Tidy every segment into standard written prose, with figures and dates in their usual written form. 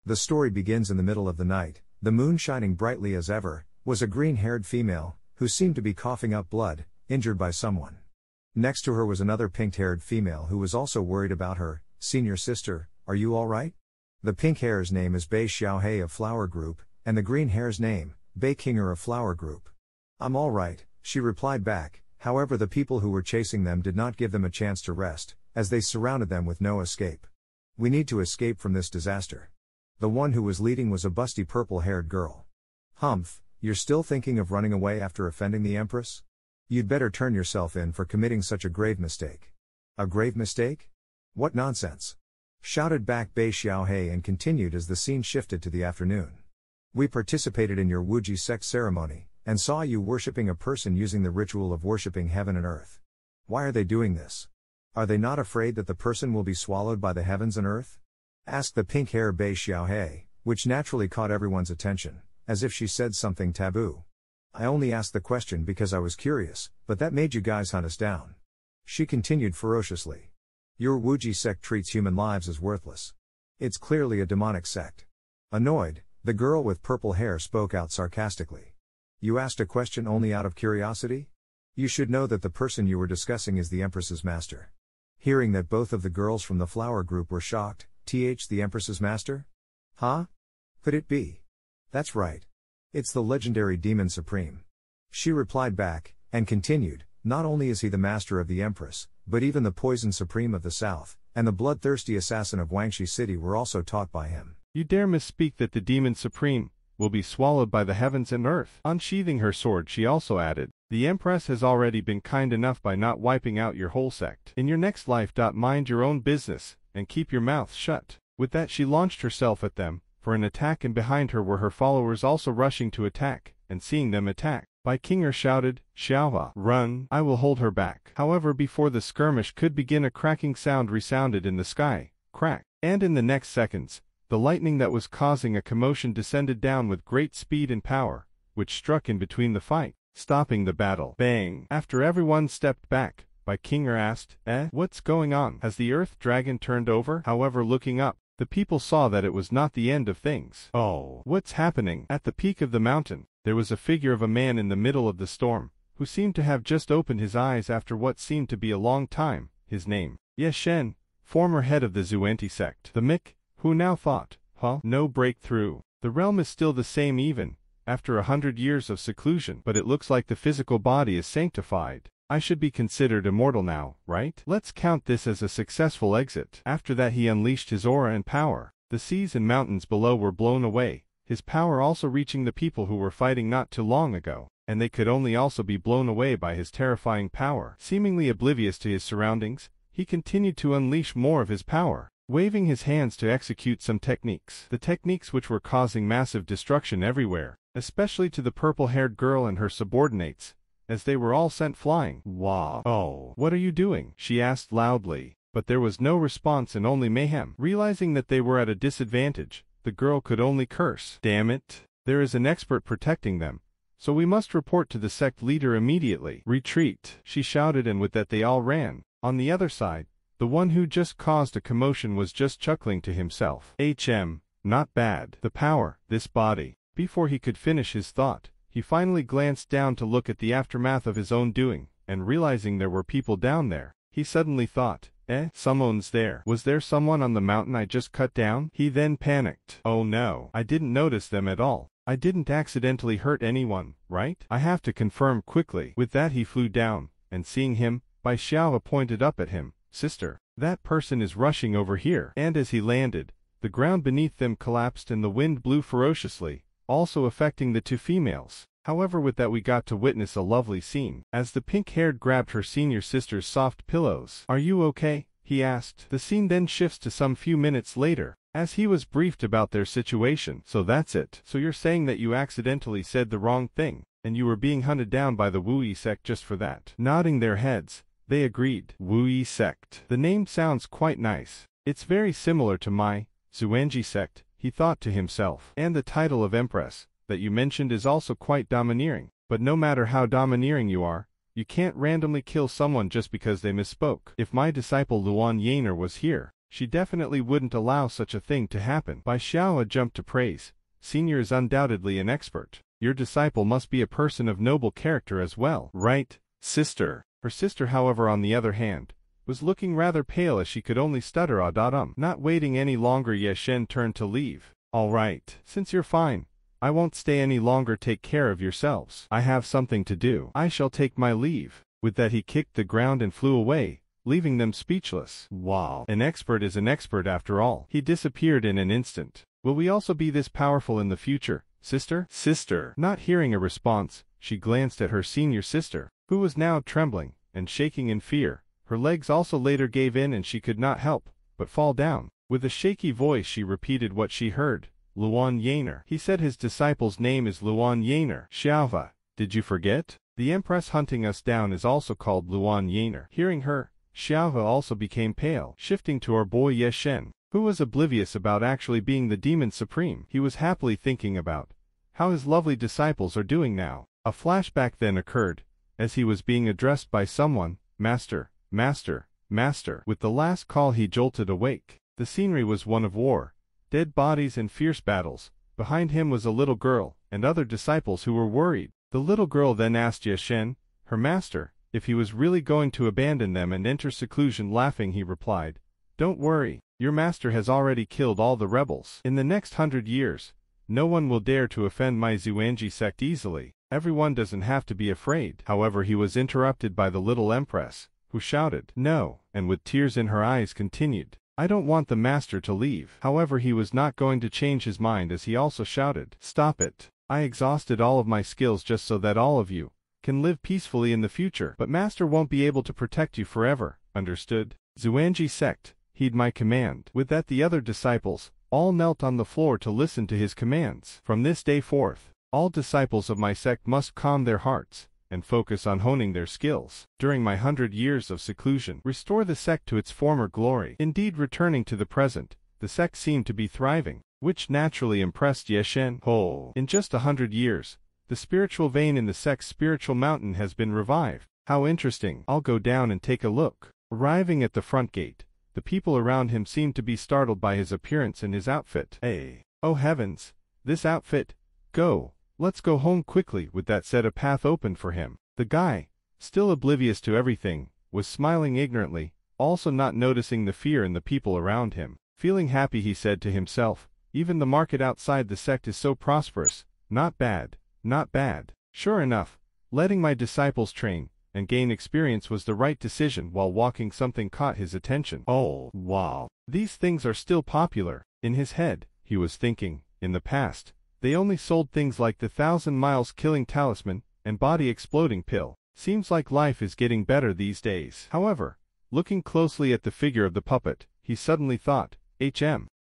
The story begins in the middle of the night, the moon shining brightly as ever, was a green-haired female, who seemed to be coughing up blood, injured by someone. Next to her was another pink-haired female who was also worried about her. Senior sister, are you alright? The pink hair's name is Bei Xiaohei of Flower Group, and the green hair's name, Bei Kinger of Flower Group. I'm alright, she replied back. However, the people who were chasing them did not give them a chance to rest, as they surrounded them with no escape. We need to escape from this disaster. The one who was leading was a busty purple-haired girl. Humph, you're still thinking of running away after offending the Empress? You'd better turn yourself in for committing such a grave mistake. A grave mistake? What nonsense! Shouted back Bei Xiaohei and continued as the scene shifted to the afternoon. We participated in your Wuji sect ceremony, and saw you worshipping a person using the ritual of worshipping heaven and earth. Why are they doing this? Are they not afraid that the person will be swallowed by the heavens and earth? Asked the pink hair Bei Xiaohei, which naturally caught everyone's attention, as if she said something taboo. I only asked the question because I was curious, but that made you guys hunt us down. She continued ferociously. Your Wuji sect treats human lives as worthless. It's clearly a demonic sect. Annoyed, the girl with purple hair spoke out sarcastically. You asked a question only out of curiosity? You should know that the person you were discussing is the Empress's master. Hearing that both of the girls from the Flower Group were shocked, the Empress's master? Huh? Could it be? That's right. It's the legendary Demon Supreme. She replied back, and continued, not only is he the master of the Empress, but even the Poison Supreme of the South, and the bloodthirsty assassin of Wangxi City were also taught by him. You dare misspeak that the Demon Supreme will be swallowed by the heavens and earth. Unsheathing her sword, she also added, the Empress has already been kind enough by not wiping out your whole sect. In your next life, mind your own business, and keep your mouth shut. With that she launched herself at them, for an attack, and behind her were her followers also rushing to attack, and seeing them attack, Bei Kinger shouted, Xiaohua, run, I will hold her back. However, before the skirmish could begin, a cracking sound resounded in the sky, crack, and in the next seconds, the lightning that was causing a commotion descended down with great speed and power, which struck in between the fight, stopping the battle. Bang! After everyone stepped back, Bei Kinger asked, what's going on? Has the earth dragon turned over? However, looking up, the people saw that it was not the end of things. Oh, what's happening? At the peak of the mountain, there was a figure of a man in the middle of the storm, who seemed to have just opened his eyes after what seemed to be a long time. His name, Ye Shen, former head of the Zuenti sect. The Mick, who now thought, no breakthrough. The realm is still the same even after 100 years of seclusion, but it looks like the physical body is sanctified. I should be considered immortal now, right? Let's count this as a successful exit. After that he unleashed his aura and power. The seas and mountains below were blown away, his power also reaching the people who were fighting not too long ago, and they could only also be blown away by his terrifying power. Seemingly oblivious to his surroundings, he continued to unleash more of his power, waving his hands to execute some techniques. The techniques which were causing massive destruction everywhere, especially to the purple-haired girl and her subordinates, as they were all sent flying. Wow. Oh, what are you doing? She asked loudly, but there was no response and only mayhem. Realizing that they were at a disadvantage, the girl could only curse. Damn it. There is an expert protecting them, so we must report to the sect leader immediately. Retreat, she shouted, and with that they all ran. On the other side, the one who just caused a commotion was just chuckling to himself. Not bad. The power, this body. Before he could finish his thought, he finally glanced down to look at the aftermath of his own doing, and realizing there were people down there, he suddenly thought, someone's there. Was there someone on the mountain I just cut down? He then panicked. Oh no, I didn't notice them at all. I didn't accidentally hurt anyone, right? I have to confirm quickly. With that he flew down, and seeing him, Bai Xiao pointed up at him. Sister, that person is rushing over here. And as he landed, the ground beneath them collapsed and the wind blew ferociously, also affecting the two females. However, with that we got to witness a lovely scene, as the pink-haired grabbed her senior sister's soft pillows. Are you okay? He asked. The scene then shifts to some few minutes later, as he was briefed about their situation. So that's it. So you're saying that you accidentally said the wrong thing, and you were being hunted down by the Wu sect just for that? Nodding their heads, they agreed. Wu sect. The name sounds quite nice. It's very similar to my Zuanji sect, he thought to himself. And the title of Empress that you mentioned is also quite domineering. But no matter how domineering you are, you can't randomly kill someone just because they misspoke. If my disciple Luan Yaner was here, She definitely wouldn't allow such a thing to happen. Bai Xiaoa jumped to praise. Senior is undoubtedly an expert. Your disciple must be a person of noble character as well. Right, sister. Her sister, however, on the other hand, was looking rather pale as she could only stutter Not waiting any longer, Ye Shen turned to leave. All right, since you're fine, I won't stay any longer. Take care of yourselves. I have something to do. I shall take my leave. With that he kicked the ground and flew away, leaving them speechless. Wow. An expert is an expert after all. He disappeared in an instant. Will we also be this powerful in the future, sister? Sister. Not hearing a response, she glanced at her senior sister, who was now trembling and shaking in fear. Her legs also later gave in and she could not help but fall down. With a shaky voice she repeated what she heard. Luan Yaner. He said his disciple's name is Luan Yaner. Xiaowa, did you forget? The Empress hunting us down is also called Luan Yaner. Hearing her, Xiaowa also became pale, shifting to our boy Ye Shen, who was oblivious about actually being the demon supreme. He was happily thinking about how his lovely disciples are doing now. A flashback then occurred, as he was being addressed by someone, Master, Master, Master. With the last call he jolted awake. The scenery was one of war, dead bodies and fierce battles. Behind him was a little girl, and other disciples who were worried. The little girl then asked Ye Shen, her master, if he was really going to abandon them and enter seclusion. Laughing he replied, "Don't worry, your master has already killed all the rebels. In the next 100 years, no one will dare to offend my Xuanji sect easily. Everyone doesn't have to be afraid." However, he was interrupted by the little Empress, who shouted, "No," and with tears in her eyes continued, "I don't want the master to leave." However, he was not going to change his mind as he also shouted, "Stop it. I exhausted all of my skills just so that all of you can live peacefully in the future. But master won't be able to protect you forever, understood? Xuanji sect, heed my command." With that the other disciples all knelt on the floor to listen to his commands. From this day forth, all disciples of my sect must calm their hearts and focus on honing their skills. During my 100 years of seclusion, restore the sect to its former glory. Indeed, returning to the present, the sect seemed to be thriving, which naturally impressed Ye Shen. Oh, in just 100 years, the spiritual vein in the sect's spiritual mountain has been revived. How interesting. I'll go down and take a look. Arriving at the front gate, the people around him seemed to be startled by his appearance and his outfit. Hey, oh heavens, this outfit. Go, let's go home quickly. With that said, a path opened for him. The guy, still oblivious to everything, was smiling ignorantly, also not noticing the fear in the people around him. Feeling happy, he said to himself, even the market outside the sect is so prosperous. Not bad, not bad. Sure enough, letting my disciples train and gain experience was the right decision. While walking, something caught his attention. Oh, wow. These things are still popular. In his head, he was thinking, in the past, they only sold things like the 1,000 miles killing talisman and body exploding pill. Seems like life is getting better these days. However, looking closely at the figure of the puppet, he suddenly thought,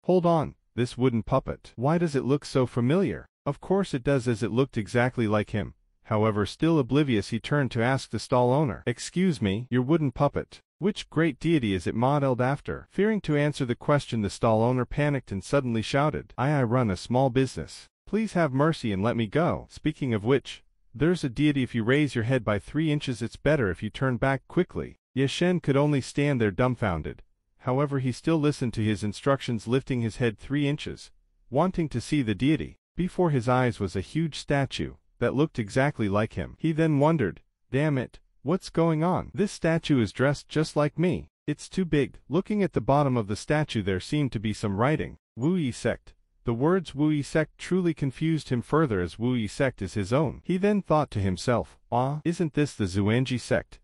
hold on, this wooden puppet. Why does it look so familiar? Of course it does, as it looked exactly like him. However, still oblivious, he turned to ask the stall owner, "Excuse me, your wooden puppet, which great deity is it modeled after?" Fearing to answer the question, the stall owner panicked and suddenly shouted, I run a small business. Please have mercy and let me go. Speaking of which, there's a deity. If you raise your head by 3 inches, it's better if you turn back quickly. Ye Shen could only stand there dumbfounded. However, he still listened to his instructions, lifting his head 3 inches, wanting to see the deity. Before his eyes was a huge statue that looked exactly like him. He then wondered, damn it, what's going on? This statue is dressed just like me. It's too big. Looking at the bottom of the statue, there seemed to be some writing. Wu Yi sect. The words Wu Yi sect truly confused him further, as Wu Yi sect is his own. He then thought to himself, isn't this the Xuanji sect?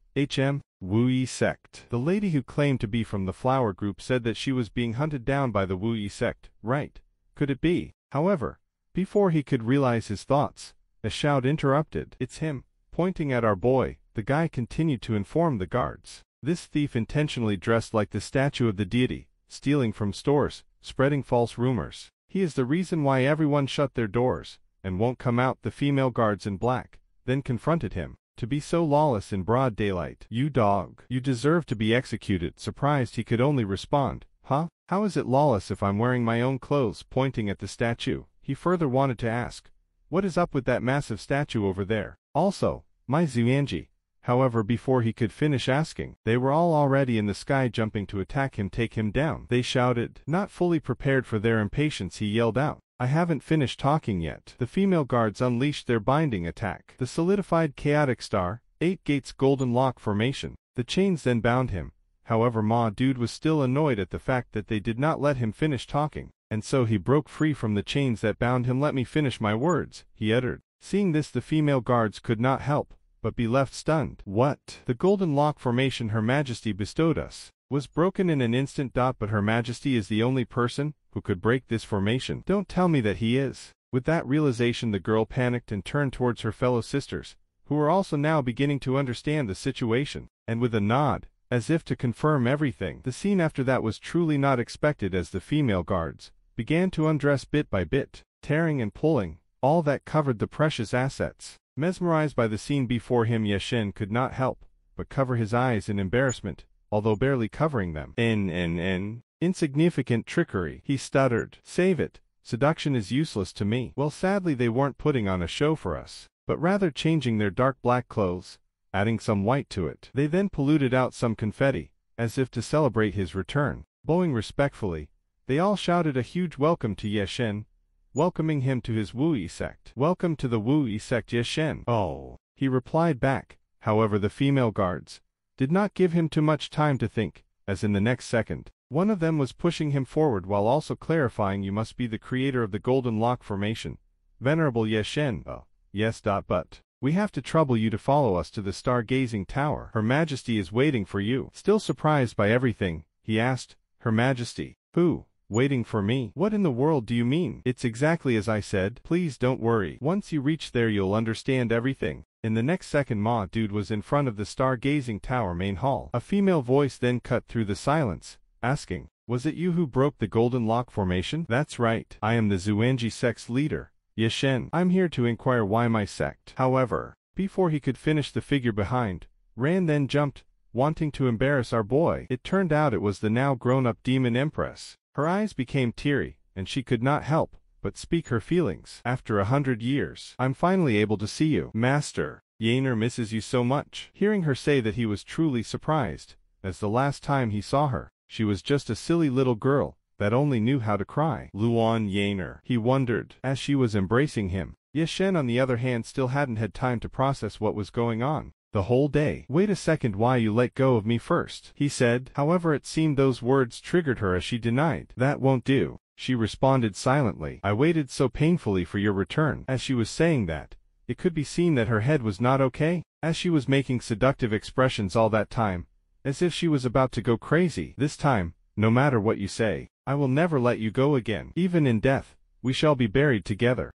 Wu Yi sect. The lady who claimed to be from the flower group said that she was being hunted down by the Wu Yi sect, right? Could it be? However, before he could realize his thoughts, a shout interrupted. It's him, pointing at our boy. The guy continued to inform the guards. This thief intentionally dressed like the statue of the deity, stealing from stores, spreading false rumors. He is the reason why everyone shut their doors and won't come out. The female guards in black then confronted him. To be so lawless in broad daylight. You dog. You deserve to be executed. Surprised, he could only respond, huh? How is it lawless if I'm wearing my own clothes? Pointing at the statue, he further wanted to ask, what is up with that massive statue over there? Also, my Xuanji, However, before he could finish asking, they were all already in the sky jumping to attack him, take him down. They shouted. Not fully prepared for their impatience, he yelled out, "I haven't finished talking yet." The female guards unleashed their binding attack. The solidified chaotic star, 8 gates golden lock formation. The chains then bound him. However, Ma Dude was still annoyed at the fact that they did not let him finish talking, and so he broke free from the chains that bound him. "Let me finish my words," he uttered. Seeing this, the female guards could not help but be left stunned. "What?" "The golden lock formation Her Majesty bestowed us was broken in an instant. But Her Majesty is the only person who could break this formation." "Don't tell me that he is." With that realization, the girl panicked and turned towards her fellow sisters, who were also now beginning to understand the situation, and with a nod, as if to confirm everything. The scene after that was truly not expected, as the female guards began to undress bit by bit, tearing and pulling all that covered the precious assets. Mesmerized by the scene before him, Ye Shen could not help but cover his eyes in embarrassment, although barely covering them. Insignificant trickery," he stuttered. "Save it. Seduction is useless to me." Well, sadly they weren't putting on a show for us, but rather changing their dark black clothes, adding some white to it. They then polluted out some confetti, as if to celebrate his return. Bowing respectfully, they all shouted a huge welcome to Ye Shen, welcoming him to his Wu-Yi sect. "Welcome to the Wu-Yi sect, Ye Shen." "Oh," he replied back. However, the female guards did not give him too much time to think, as in the next second, one of them was pushing him forward while also clarifying, "You must be the creator of the golden lock formation, Venerable Ye Shen." "Oh, yes. But we have to trouble you to follow us to the stargazing tower. Her Majesty is waiting for you." Still surprised by everything, he asked, "Her Majesty? Who? Waiting for me? What in the world do you mean?" "It's exactly as I said. Please don't worry. Once you reach there you'll understand everything." In the next second, Ma Dude was in front of the stargazing tower main hall. A female voice then cut through the silence, asking, "Was it you who broke the golden lock formation?" "That's right. I am the Xuanji sect's leader, Ye Shen. I'm here to inquire why my sect." However, before he could finish, the figure behind Ran then jumped, wanting to embarrass our boy. It turned out it was the now grown-up demon Empress. Her eyes became teary, and she could not help but speak her feelings. "After 100 years, I'm finally able to see you. Master, Yaner misses you so much." Hearing her say that, he was truly surprised, as the last time he saw her, she was just a silly little girl that only knew how to cry. Luan Yaner, he wondered, as she was embracing him. Ye Shen, on the other hand, still hadn't had time to process what was going on the whole day. "Wait a second, why you let go of me first?" he said. However, it seemed those words triggered her, as she denied. "That won't do," she responded silently. "I waited so painfully for your return." As she was saying that, it could be seen that her head was not okay, as she was making seductive expressions all that time, as if she was about to go crazy. "This time, no matter what you say, I will never let you go again. Even in death, we shall be buried together."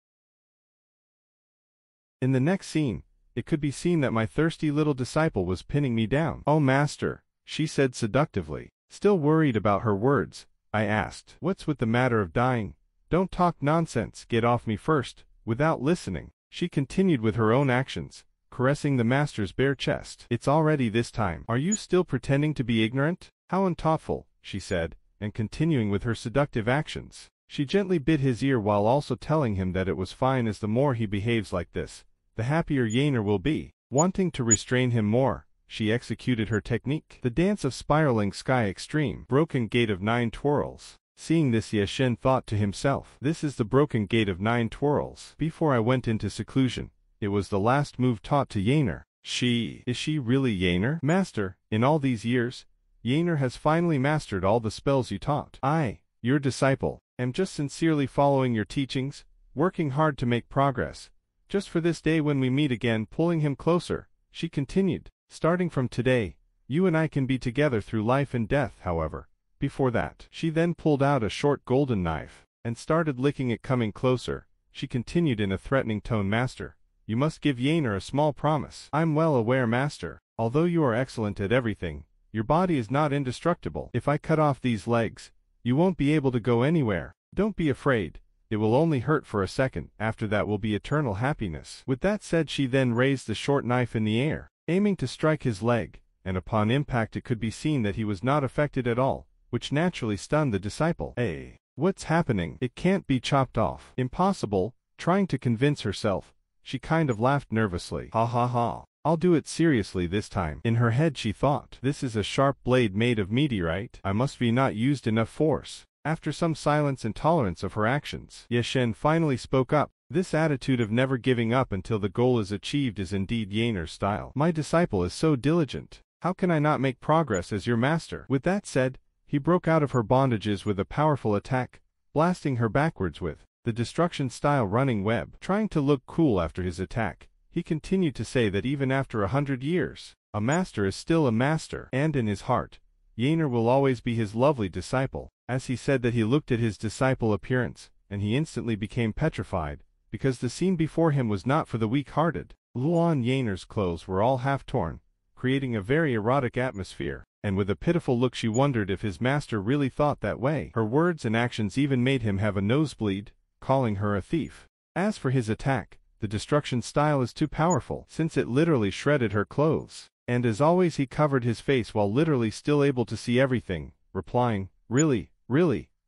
In the next scene, it could be seen that my thirsty little disciple was pinning me down. "Oh, master," she said seductively. Still worried about her words, I asked, "What's with the matter of dying? Don't talk nonsense. Get off me first." Without listening, she continued with her own actions, caressing the master's bare chest. "It's already this time. Are you still pretending to be ignorant? How unthoughtful," she said, and continuing with her seductive actions. She gently bit his ear while also telling him that it was fine, as the more he behaves like this, the happier Yaner will be. Wanting to restrain him more, she executed her technique, the dance of spiraling sky extreme, broken gate of 9 twirls. Seeing this, Ye Shen thought to himself, "This is the broken gate of 9 twirls. Before I went into seclusion, it was the last move taught to Yaner." Is she really Yaner? "Master, in all these years, Yaner has finally mastered all the spells you taught. I, your disciple, am just sincerely following your teachings, working hard to make progress, just for this day when we meet again." Pulling him closer, she continued, "Starting from today, you and I can be together through life and death. However, before that." She then pulled out a short golden knife, and started licking it. Coming closer, she continued in a threatening tone, "Master, you must give Yaner a small promise." "I'm well aware, master. Although you are excellent at everything, your body is not indestructible. If I cut off these legs, you won't be able to go anywhere. Don't be afraid. It will only hurt for a second. After that will be eternal happiness." With that said, she then raised the short knife in the air, aiming to strike his leg, and upon impact it could be seen that he was not affected at all, which naturally stunned the disciple. "Hey, what's happening? It can't be chopped off." "Impossible." Trying to convince herself, she kind of laughed nervously. "Ha ha ha. I'll do it seriously this time. In her head she thought, this is a sharp blade made of meteorite. I must be not used enough force. After some silence and tolerance of her actions, Ye Shen finally spoke up. This attitude of never giving up until the goal is achieved is indeed Yaner's style. My disciple is so diligent. How can I not make progress as your master? With that said, he broke out of her bondages with a powerful attack, blasting her backwards with the destruction-style running web. Trying to look cool after his attack, he continued to say that even after 100 years, a master is still a master, and in his heart, Yaner will always be his lovely disciple. As he said that, he looked at his disciple appearance, and he instantly became petrified, because the scene before him was not for the weak-hearted. Luan Yaner's clothes were all half-torn, creating a very erotic atmosphere, and with a pitiful look she wondered if his master really thought that way. Her words and actions even made him have a nosebleed, calling her a thief. As for his attack, the destruction style is too powerful, since it literally shredded her clothes. And as always he covered his face while literally still able to see everything, replying, really,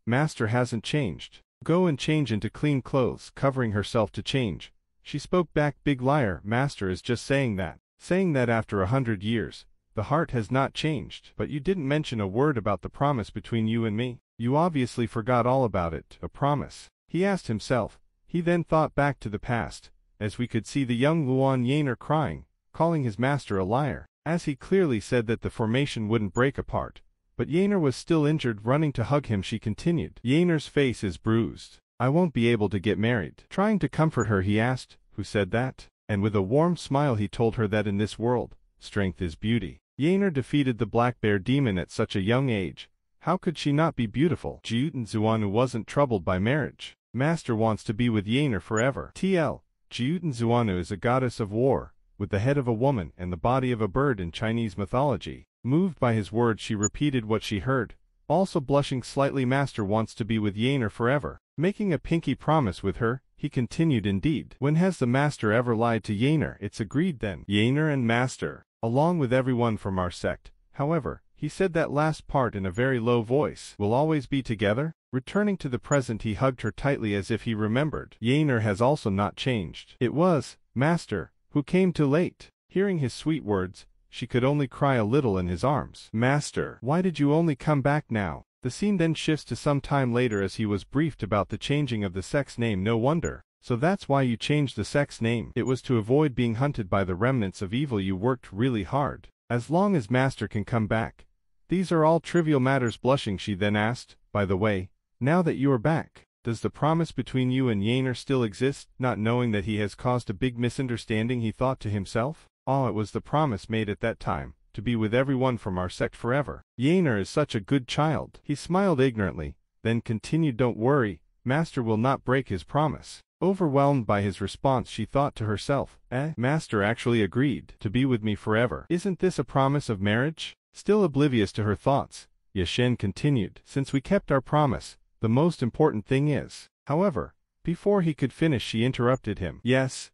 master hasn't changed. Go and change into clean clothes. Covering herself to change, she spoke back, big liar, master is just saying that. Saying that after 100 years, the heart has not changed. But you didn't mention a word about the promise between you and me. You obviously forgot all about it. A promise? He asked himself. He then thought back to the past, as we could see the young Luan Yaner crying, calling his master a liar, as he clearly said that the formation wouldn't break apart. But Yaner was still injured. Running to hug him, she continued, Yaner's face is bruised. I won't be able to get married. Trying to comfort her, he asked, who said that? And with a warm smile he told her that in this world, strength is beauty. Yaner defeated the Black Bear demon at such a young age. How could she not be beautiful? Juten Zuanu wasn't troubled by marriage. Master wants to be with Yaner forever. TL. Juten Zuanu is a goddess of war, with the head of a woman and the body of a bird in Chinese mythology. Moved by his words, she repeated what she heard, also blushing slightly. Master wants to be with Yaner forever. Making a pinky promise with her, he continued, indeed. When has the master ever lied to Yaner? It's agreed then. Yaner and master, along with everyone from our sect, however, he said that last part in a very low voice, will always be together? Returning to the present, he hugged her tightly as if he remembered. Yaner has also not changed. It was, master, who came too late. Hearing his sweet words, she could only cry a little in his arms. Master, why did you only come back now? The scene then shifts to some time later as he was briefed about the changing of the sex name. No wonder. So that's why you changed the sex name. It was to avoid being hunted by the remnants of evil. You worked really hard. As long as master can come back. These are all trivial matters. Blushing, she then asked, by the way, now that you are back, does the promise between you and Yaner still exist? Not knowing that he has caused a big misunderstanding, he thought to himself. Oh, it was the promise made at that time, to be with everyone from our sect forever. Yaner is such a good child. He smiled ignorantly, then continued, don't worry, master will not break his promise. Overwhelmed by his response, she thought to herself, master actually agreed to be with me forever. Isn't this a promise of marriage? Still oblivious to her thoughts, Ye Shen continued, since we kept our promise, the most important thing is. However, before he could finish, she interrupted him. Yes,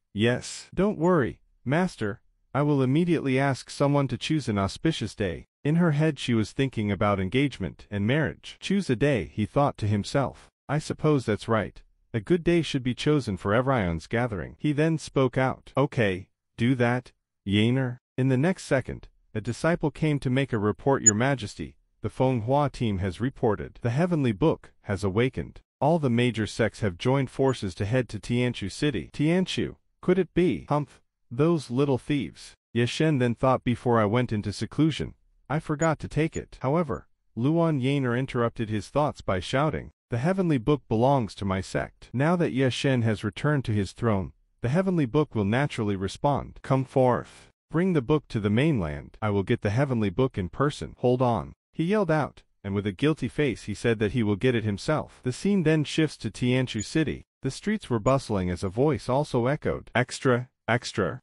don't worry, master. I will immediately ask someone to choose an auspicious day. In her head she was thinking about engagement and marriage. Choose a day, he thought to himself. I suppose that's right. A good day should be chosen for Evrion's gathering. He then spoke out. Okay, do that, Yaner. In the next second, a disciple came to make a report. Your Majesty, the Fenghua team has reported. The Heavenly Book has awakened. All the major sects have joined forces to head to Tianchu City. Tianchu, could it be? Humph. Those little thieves. Ye Shen then thought, before I went into seclusion, I forgot to take it. However, Luan Yaner interrupted his thoughts by shouting, the Heavenly Book belongs to my sect. Now that Ye Shen has returned to his throne, the Heavenly Book will naturally respond. Come forth. Bring the book to the mainland. I will get the Heavenly Book in person. Hold on. He yelled out, and with a guilty face he said that he will get it himself. The scene then shifts to Tianchu City. The streets were bustling as a voice also echoed, Extra.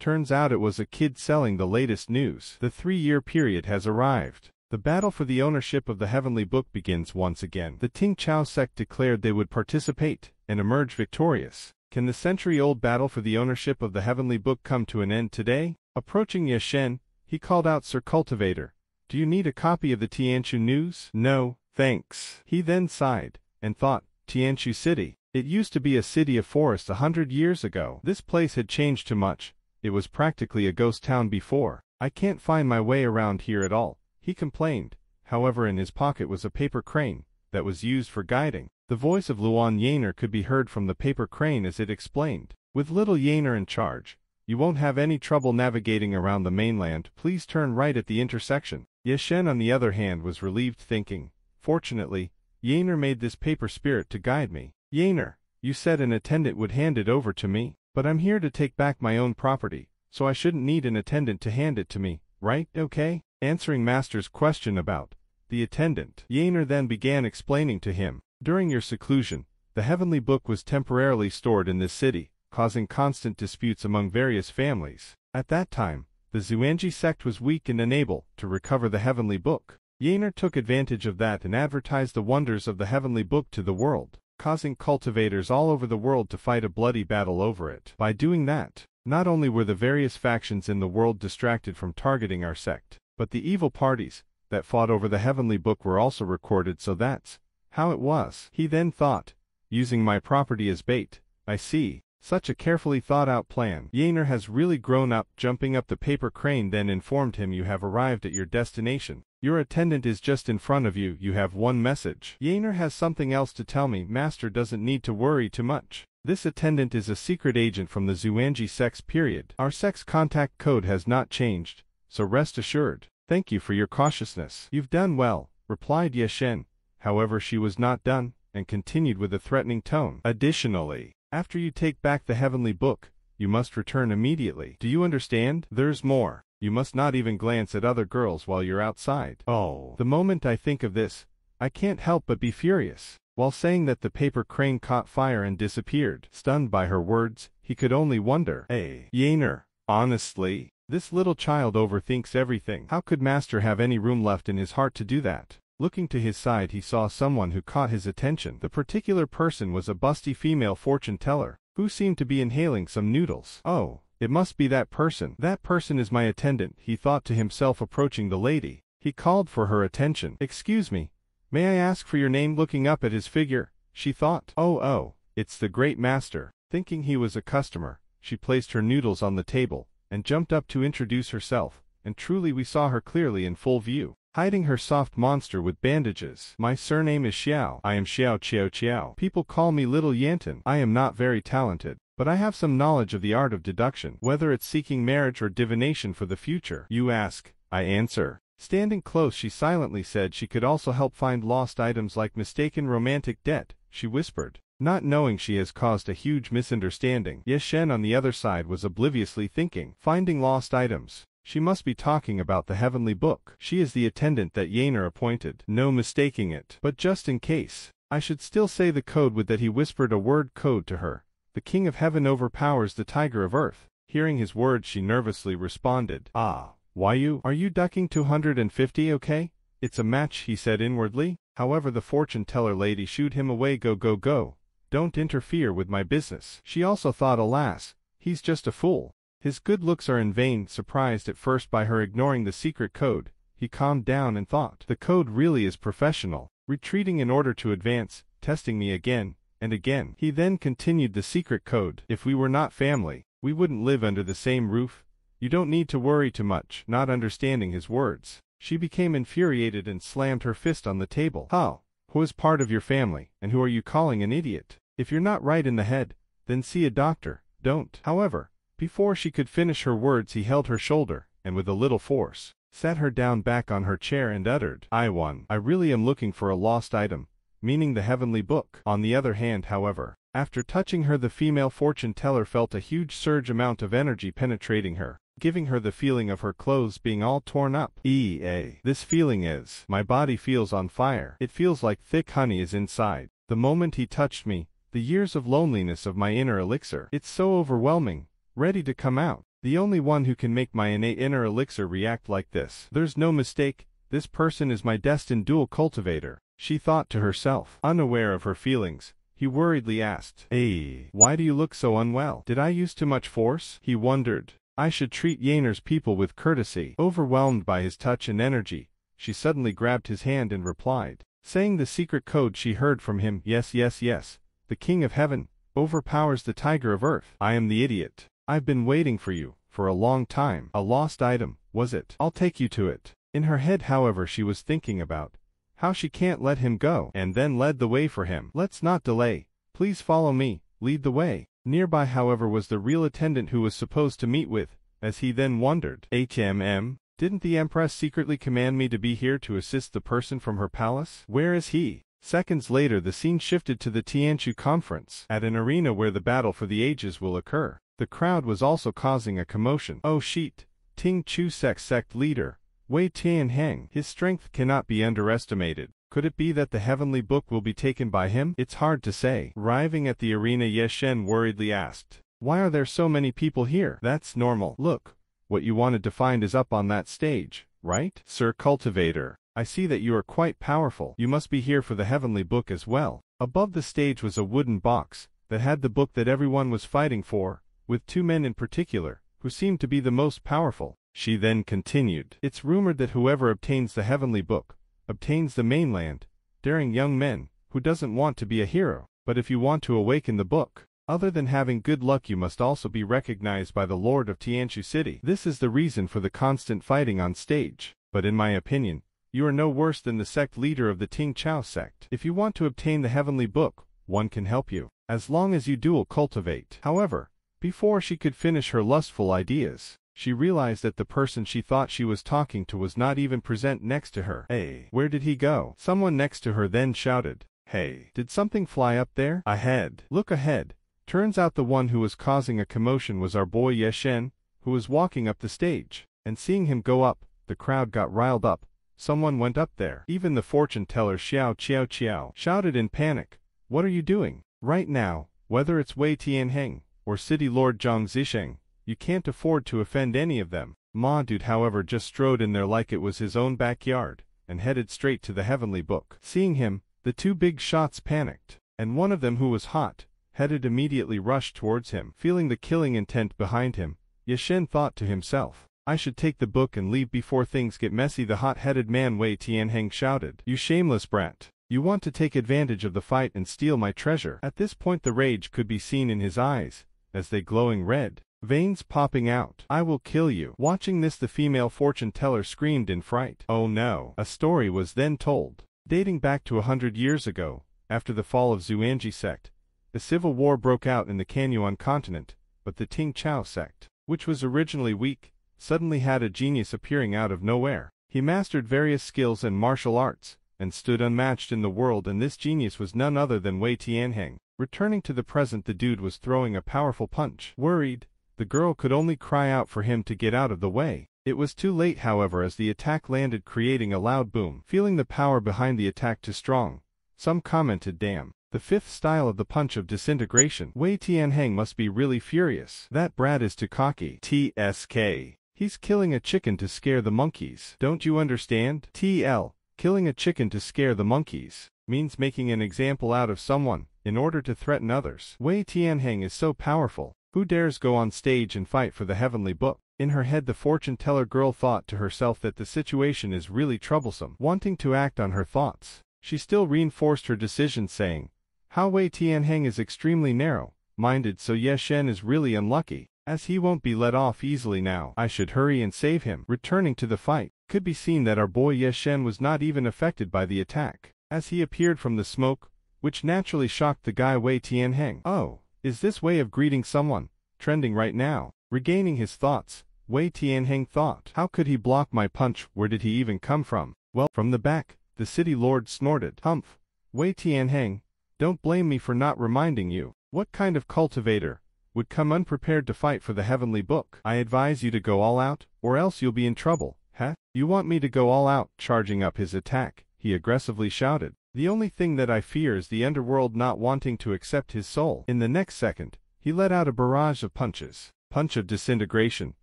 Turns out it was a kid selling the latest news. The 3-year period has arrived. The battle for the ownership of the Heavenly Book begins once again. The Ting Chao sect declared they would participate and emerge victorious. Can the century-old battle for the ownership of the Heavenly Book come to an end today? Approaching Ye Shen, he called out, Sir Cultivator, do you need a copy of the Tianchu news? No, thanks. He then sighed and thought, Tianchu City. It used to be a city of forest 100 years ago. This place had changed too much. It was practically a ghost town before. I can't find my way around here at all, he complained. However, in his pocket was a paper crane that was used for guiding. The voice of Luan Yaner could be heard from the paper crane as it explained. With little Yaner in charge, you won't have any trouble navigating around the mainland. Please turn right at the intersection. Yeshen, on the other hand, was relieved, thinking, fortunately, Yaner made this paper spirit to guide me. Yaner, you said an attendant would hand it over to me, but I'm here to take back my own property, so I shouldn't need an attendant to hand it to me, right? Okay? Answering Master's question about the attendant, Yaner then began explaining to him. During your seclusion, the heavenly book was temporarily stored in this city, causing constant disputes among various families. At that time, the Xuanji sect was weak and unable to recover the heavenly book. Yaner took advantage of that and advertised the wonders of the heavenly book to the world, causing cultivators all over the world to fight a bloody battle over it. By doing that, not only were the various factions in the world distracted from targeting our sect, but the evil parties that fought over the heavenly book were also recorded, so that's how it was. He then thought, using my property as bait. I see. Such a carefully thought out plan. Yaner has really grown up. Jumping up the paper crane then informed him, you have arrived at your destination. Your attendant is just in front of you. You have one message. Yaner has something else to tell me. Master doesn't need to worry too much. This attendant is a secret agent from the Xuanji sect's period. Our sect's contact code has not changed, so rest assured. Thank you for your cautiousness. You've done well, replied Yeshen. However, she was not done, and continued with a threatening tone. Additionally, after you take back the heavenly book, you must return immediately. Do you understand? There's more. You must not even glance at other girls while you're outside. Oh. The moment I think of this, I can't help but be furious. While saying that, the paper crane caught fire and disappeared. Stunned by her words, he could only wonder. Hey, Yaner, honestly, this little child overthinks everything. How could Master have any room left in his heart to do that? Looking to his side, he saw someone who caught his attention. The particular person was a busty female fortune teller, who seemed to be inhaling some noodles. Oh, it must be that person. That person is my attendant, he thought to himself. Approaching the lady, he called for her attention. Excuse me, may I ask for your name? Looking up at his figure, she thought, oh, it's the great master. Thinking he was a customer, she placed her noodles on the table, and jumped up to introduce herself, and truly we saw her clearly in full view, hiding her soft monster with bandages. My surname is Xiao. I am Xiao Chiao. People call me Little Yanton. I am not very talented, but I have some knowledge of the art of deduction. Whether it's seeking marriage or divination for the future, you ask, I answer. Standing close, she silently said she could also help find lost items like mistaken romantic debt, she whispered, not knowing she has caused a huge misunderstanding. Yeshen, on the other side, was obliviously thinking, finding lost items. She must be talking about the heavenly book. She is the attendant that Yaner appointed. No mistaking it. But just in case, I should still say the code. With that, he whispered a word code to her. The king of heaven overpowers the tiger of earth. Hearing his words, she nervously responded. Ah, why are you ducking? 250, okay? It's a match, he said inwardly. However, the fortune teller lady shooed him away. Go. Don't interfere with my business. She also thought, alas, he's just a fool. His good looks are in vain. Surprised at first by her ignoring the secret code, he calmed down and thought, the code really is professional. Retreating in order to advance, testing me again and again. He then continued, the secret code. If we were not family, we wouldn't live under the same roof. You don't need to worry too much. Not understanding his words, she became infuriated and slammed her fist on the table. How? Who is part of your family, and who are you calling an idiot? If you're not right in the head, then see a doctor. Don't. However, before she could finish her words, he held her shoulder, and with a little force, sat her down back on her chair and uttered, I really am looking for a lost item, meaning the heavenly book. On the other hand, however, after touching her, the female fortune teller felt a huge surge amount of energy penetrating her, giving her the feeling of her clothes being all torn up. This feeling is, my body feels on fire. It feels like thick honey is inside. The moment he touched me, the years of loneliness of my inner elixir, it's so overwhelming, ready to come out. The only one who can make my innate inner elixir react like this. There's no mistake, this person is my destined dual cultivator, she thought to herself. Unaware of her feelings, he worriedly asked, Hey, why do you look so unwell? Did I use too much force? He wondered. I should treat Yaner's people with courtesy. Overwhelmed by his touch and energy, she suddenly grabbed his hand and replied, saying the secret code she heard from him. Yes. The king of heaven overpowers the tiger of earth. I am the idiot. I've been waiting for you. for a long time. A lost item, was it? I'll take you to it. In her head, however, she was thinking about how she can't let him go, and then led the way for him. Let's not delay. Please follow me, lead the way. Nearby, however, was the real attendant who was supposed to meet with, as he then wondered, didn't the Empress secretly command me to be here to assist the person from her palace? Where is he? Seconds later, the scene shifted to the Tianchu conference, at an arena where the battle for the ages will occur. The crowd was also causing a commotion. Oh shit! Ting Chu sect leader, Wei Tianheng. His strength cannot be underestimated. Could it be that the heavenly book will be taken by him? It's hard to say. Arriving at the arena, Ye Shen worriedly asked, "Why are there so many people here?" "That's normal. Look, what you wanted to find is up on that stage, right? Sir Cultivator, I see that you are quite powerful. You must be here for the heavenly book as well." Above the stage was a wooden box that had the book that everyone was fighting for, with two men in particular, who seemed to be the most powerful. She then continued, "It's rumored that whoever obtains the heavenly book obtains the mainland. Daring young men, who doesn't want to be a hero? But if you want to awaken the book, other than having good luck, you must also be recognized by the Lord of Tianchu City. This is the reason for the constant fighting on stage. But in my opinion, you are no worse than the sect leader of the Ting Chao sect. If you want to obtain the heavenly book, one can help you, as long as you dual cultivate." However, before she could finish her lustful ideas, she realized that the person she thought she was talking to was not even present next to her. "Hey, where did he go?" Someone next to her then shouted. "Hey, did something fly up there?" "Ahead. Look ahead." Turns out the one who was causing a commotion was our boy Ye Shen, who was walking up the stage. And seeing him go up, the crowd got riled up. Someone went up there. Even the fortune teller Xiao Qiao Qiao shouted in panic, "What are you doing?" Right now, whether it's Wei Tianheng or City Lord Zhang Zisheng, you can't afford to offend any of them. Ma Dude, however, just strode in there like it was his own backyard, and headed straight to the heavenly book. Seeing him, the two big shots panicked, and one of them, who was hot-headed, immediately rushed towards him. Feeling the killing intent behind him, Ye Shen thought to himself, "I should take the book and leave before things get messy." The hot-headed man Wei Tianheng shouted, "You shameless brat! You want to take advantage of the fight and steal my treasure." At this point the rage could be seen in his eyes, as they glowing red, veins popping out. "I will kill you." Watching this, the female fortune teller screamed in fright. Oh no! A story was then told, dating back to 100 years ago. After the fall of Xuanji sect, a civil war broke out in the Canyuan continent, but the Ting Chao sect, which was originally weak, suddenly had a genius appearing out of nowhere. He mastered various skills and martial arts, and stood unmatched in the world, and this genius was none other than Wei Tianheng. Returning to the present, the dude was throwing a powerful punch. Worried, the girl could only cry out for him to get out of the way. It was too late, however, as the attack landed, creating a loud boom. Feeling the power behind the attack too strong, some commented, "Damn, the fifth style of the punch of disintegration. Wei Tianheng must be really furious. That brat is too cocky. TSK. He's killing a chicken to scare the monkeys. Don't you understand? TL. Killing a chicken to scare the monkeys means making an example out of someone in order to threaten others. Wei Tianheng is so powerful. Who dares go on stage and fight for the heavenly book?" In her head, the fortune teller girl thought to herself that the situation is really troublesome. Wanting to act on her thoughts, she still reinforced her decision, saying, "How Wei Tianheng is extremely narrow-minded, so Ye Shen is really unlucky, as he won't be let off easily now. I should hurry and save him." Returning to the fight, could be seen that our boy Ye Shen was not even affected by the attack, as he appeared from the smoke, which naturally shocked the guy Wei Tianheng. "Oh, is this way of greeting someone trending right now?" Regaining his thoughts, Wei Tianheng thought, "How could he block my punch? Where did he even come from?" "Well, from the back," the city lord snorted. "Humph, Wei Tianheng, don't blame me for not reminding you. What kind of cultivator would come unprepared to fight for the heavenly book? I advise you to go all out, or else you'll be in trouble." "Huh? You want me to go all out?" Charging up his attack, he aggressively shouted. "The only thing that I fear is the underworld not wanting to accept his soul." In the next second, he let out a barrage of punches. Punch of disintegration.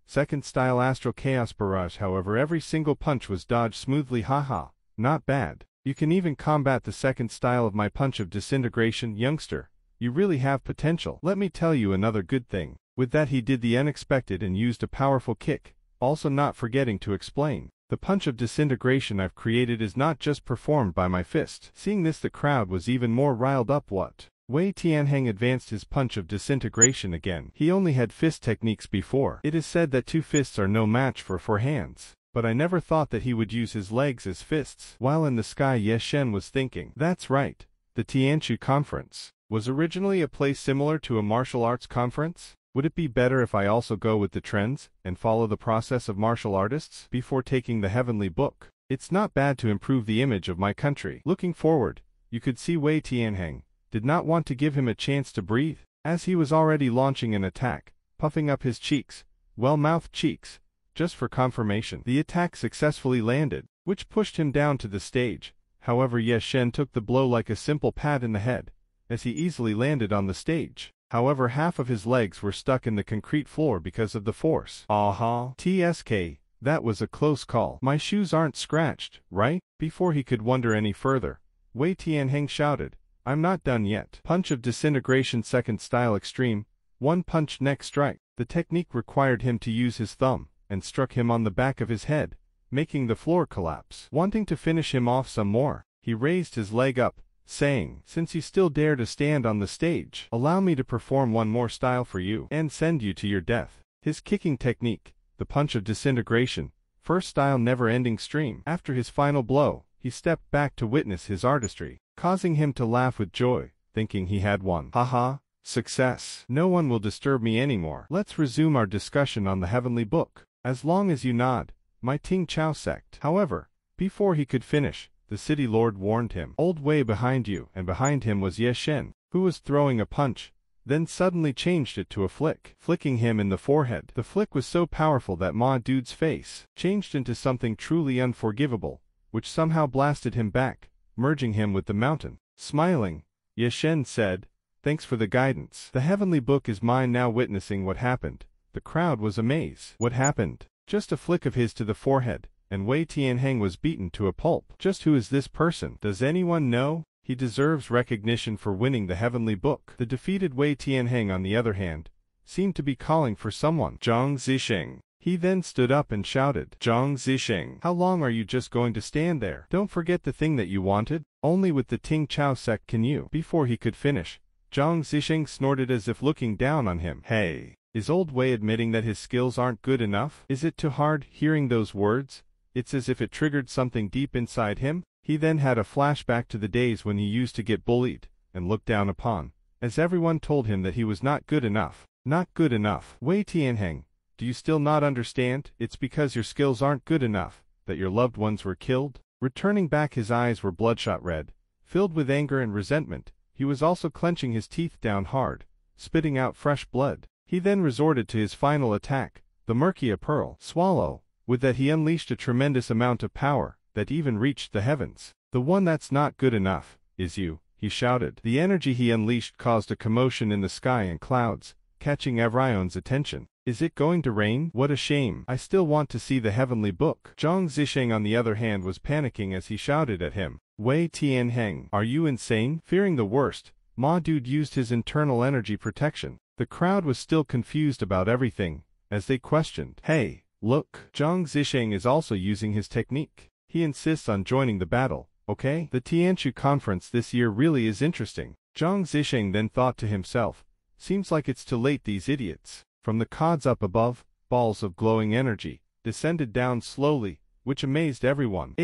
Second style astral chaos barrage. However, every single punch was dodged smoothly. Haha, not bad. You can even combat the second style of my punch of disintegration, youngster. You really have potential. Let me tell you another good thing. With that, he did the unexpected and used a powerful kick, also not forgetting to explain, "The punch of disintegration I've created is not just performed by my fist." Seeing this, the crowd was even more riled up. "What? Wei Tianheng advanced his punch of disintegration again. He only had fist techniques before. It is said that 2 fists are no match for 4 hands. But I never thought that he would use his legs as fists. While in the sky, Ye Shen was thinking, that's right, the Tianchu conference was originally a place similar to a martial arts conference. Would it be better if I also go with the trends and follow the process of martial artists before taking the heavenly book? It's not bad to improve the image of my country. Looking forward, you could see Wei Tianheng did not want to give him a chance to breathe, as he was already launching an attack, puffing up his cheeks, well-mouthed cheeks, just for confirmation. The attack successfully landed, which pushed him down to the stage. However, Ye Shen took the blow like a simple pat in the head, as he easily landed on the stage. However, half of his legs were stuck in the concrete floor because of the force. Aha! TSK, that was a close call. My shoes aren't scratched, right? Before he could wonder any further, Wei Tianheng shouted, I'm not done yet. Punch of disintegration, second style extreme, 1 punch neck strike. The technique required him to use his thumb, and struck him on the back of his head, making the floor collapse. Wanting to finish him off some more, he raised his leg up, saying, since you still dare to stand on the stage, allow me to perform one more style for you, and send you to your death. His kicking technique, the punch of disintegration, first style never-ending stream. After his final blow, he stepped back to witness his artistry, causing him to laugh with joy, thinking he had won. Haha, success. No one will disturb me anymore. Let's resume our discussion on the heavenly book. As long as you nod, my Ting Chao sect. However, before he could finish, the city lord warned him. Old Wei behind you, and behind him was Ye Shen, who was throwing a punch, then suddenly changed it to a flick, flicking him in the forehead. The flick was so powerful that Ma Dude's face changed into something truly unforgivable, which somehow blasted him back, merging him with the mountain. Smiling, Ye Shen said, thanks for the guidance. The heavenly book is mine now. Witnessing what happened, the crowd was amazed. What happened? Just a flick of his to the forehead, and Wei Tianheng was beaten to a pulp. Just who is this person? Does anyone know? He deserves recognition for winning the heavenly book. The defeated Wei Tianheng, on the other hand, seemed to be calling for someone. Zhang Zixing. He then stood up and shouted, Zhang Zixing, how long are you just going to stand there? Don't forget the thing that you wanted. Only with the Ting Chao sect can you. Before he could finish, Zhang Zixing snorted as if looking down on him. Hey, is old Wei admitting that his skills aren't good enough? Is it too hard? Hearing those words, it's as if it triggered something deep inside him. He then had a flashback to the days when he used to get bullied and looked down upon, as everyone told him that he was not good enough. Not good enough. Wei Tianheng, do you still not understand? It's because your skills aren't good enough that your loved ones were killed? Returning back, his eyes were bloodshot red, filled with anger and resentment. He was also clenching his teeth down hard, spitting out fresh blood. He then resorted to his final attack, the Merkia Pearl. Swallow. With that he unleashed a tremendous amount of power that even reached the heavens. The one that's not good enough is you, he shouted. The energy he unleashed caused a commotion in the sky and clouds, catching everyone's attention. Is it going to rain? What a shame. I still want to see the heavenly book. Zhang Zixing, on the other hand, was panicking as he shouted at him. Wei Tianheng, are you insane? Fearing the worst, Ma Dude used his internal energy protection. The crowd was still confused about everything, as they questioned. Hey, look, Zhang Zixing is also using his technique. He insists on joining the battle, okay? The Tianchu conference this year really is interesting. Zhang Zixing then thought to himself, seems like it's too late, these idiots. From the cods up above, balls of glowing energy descended down slowly, which amazed everyone.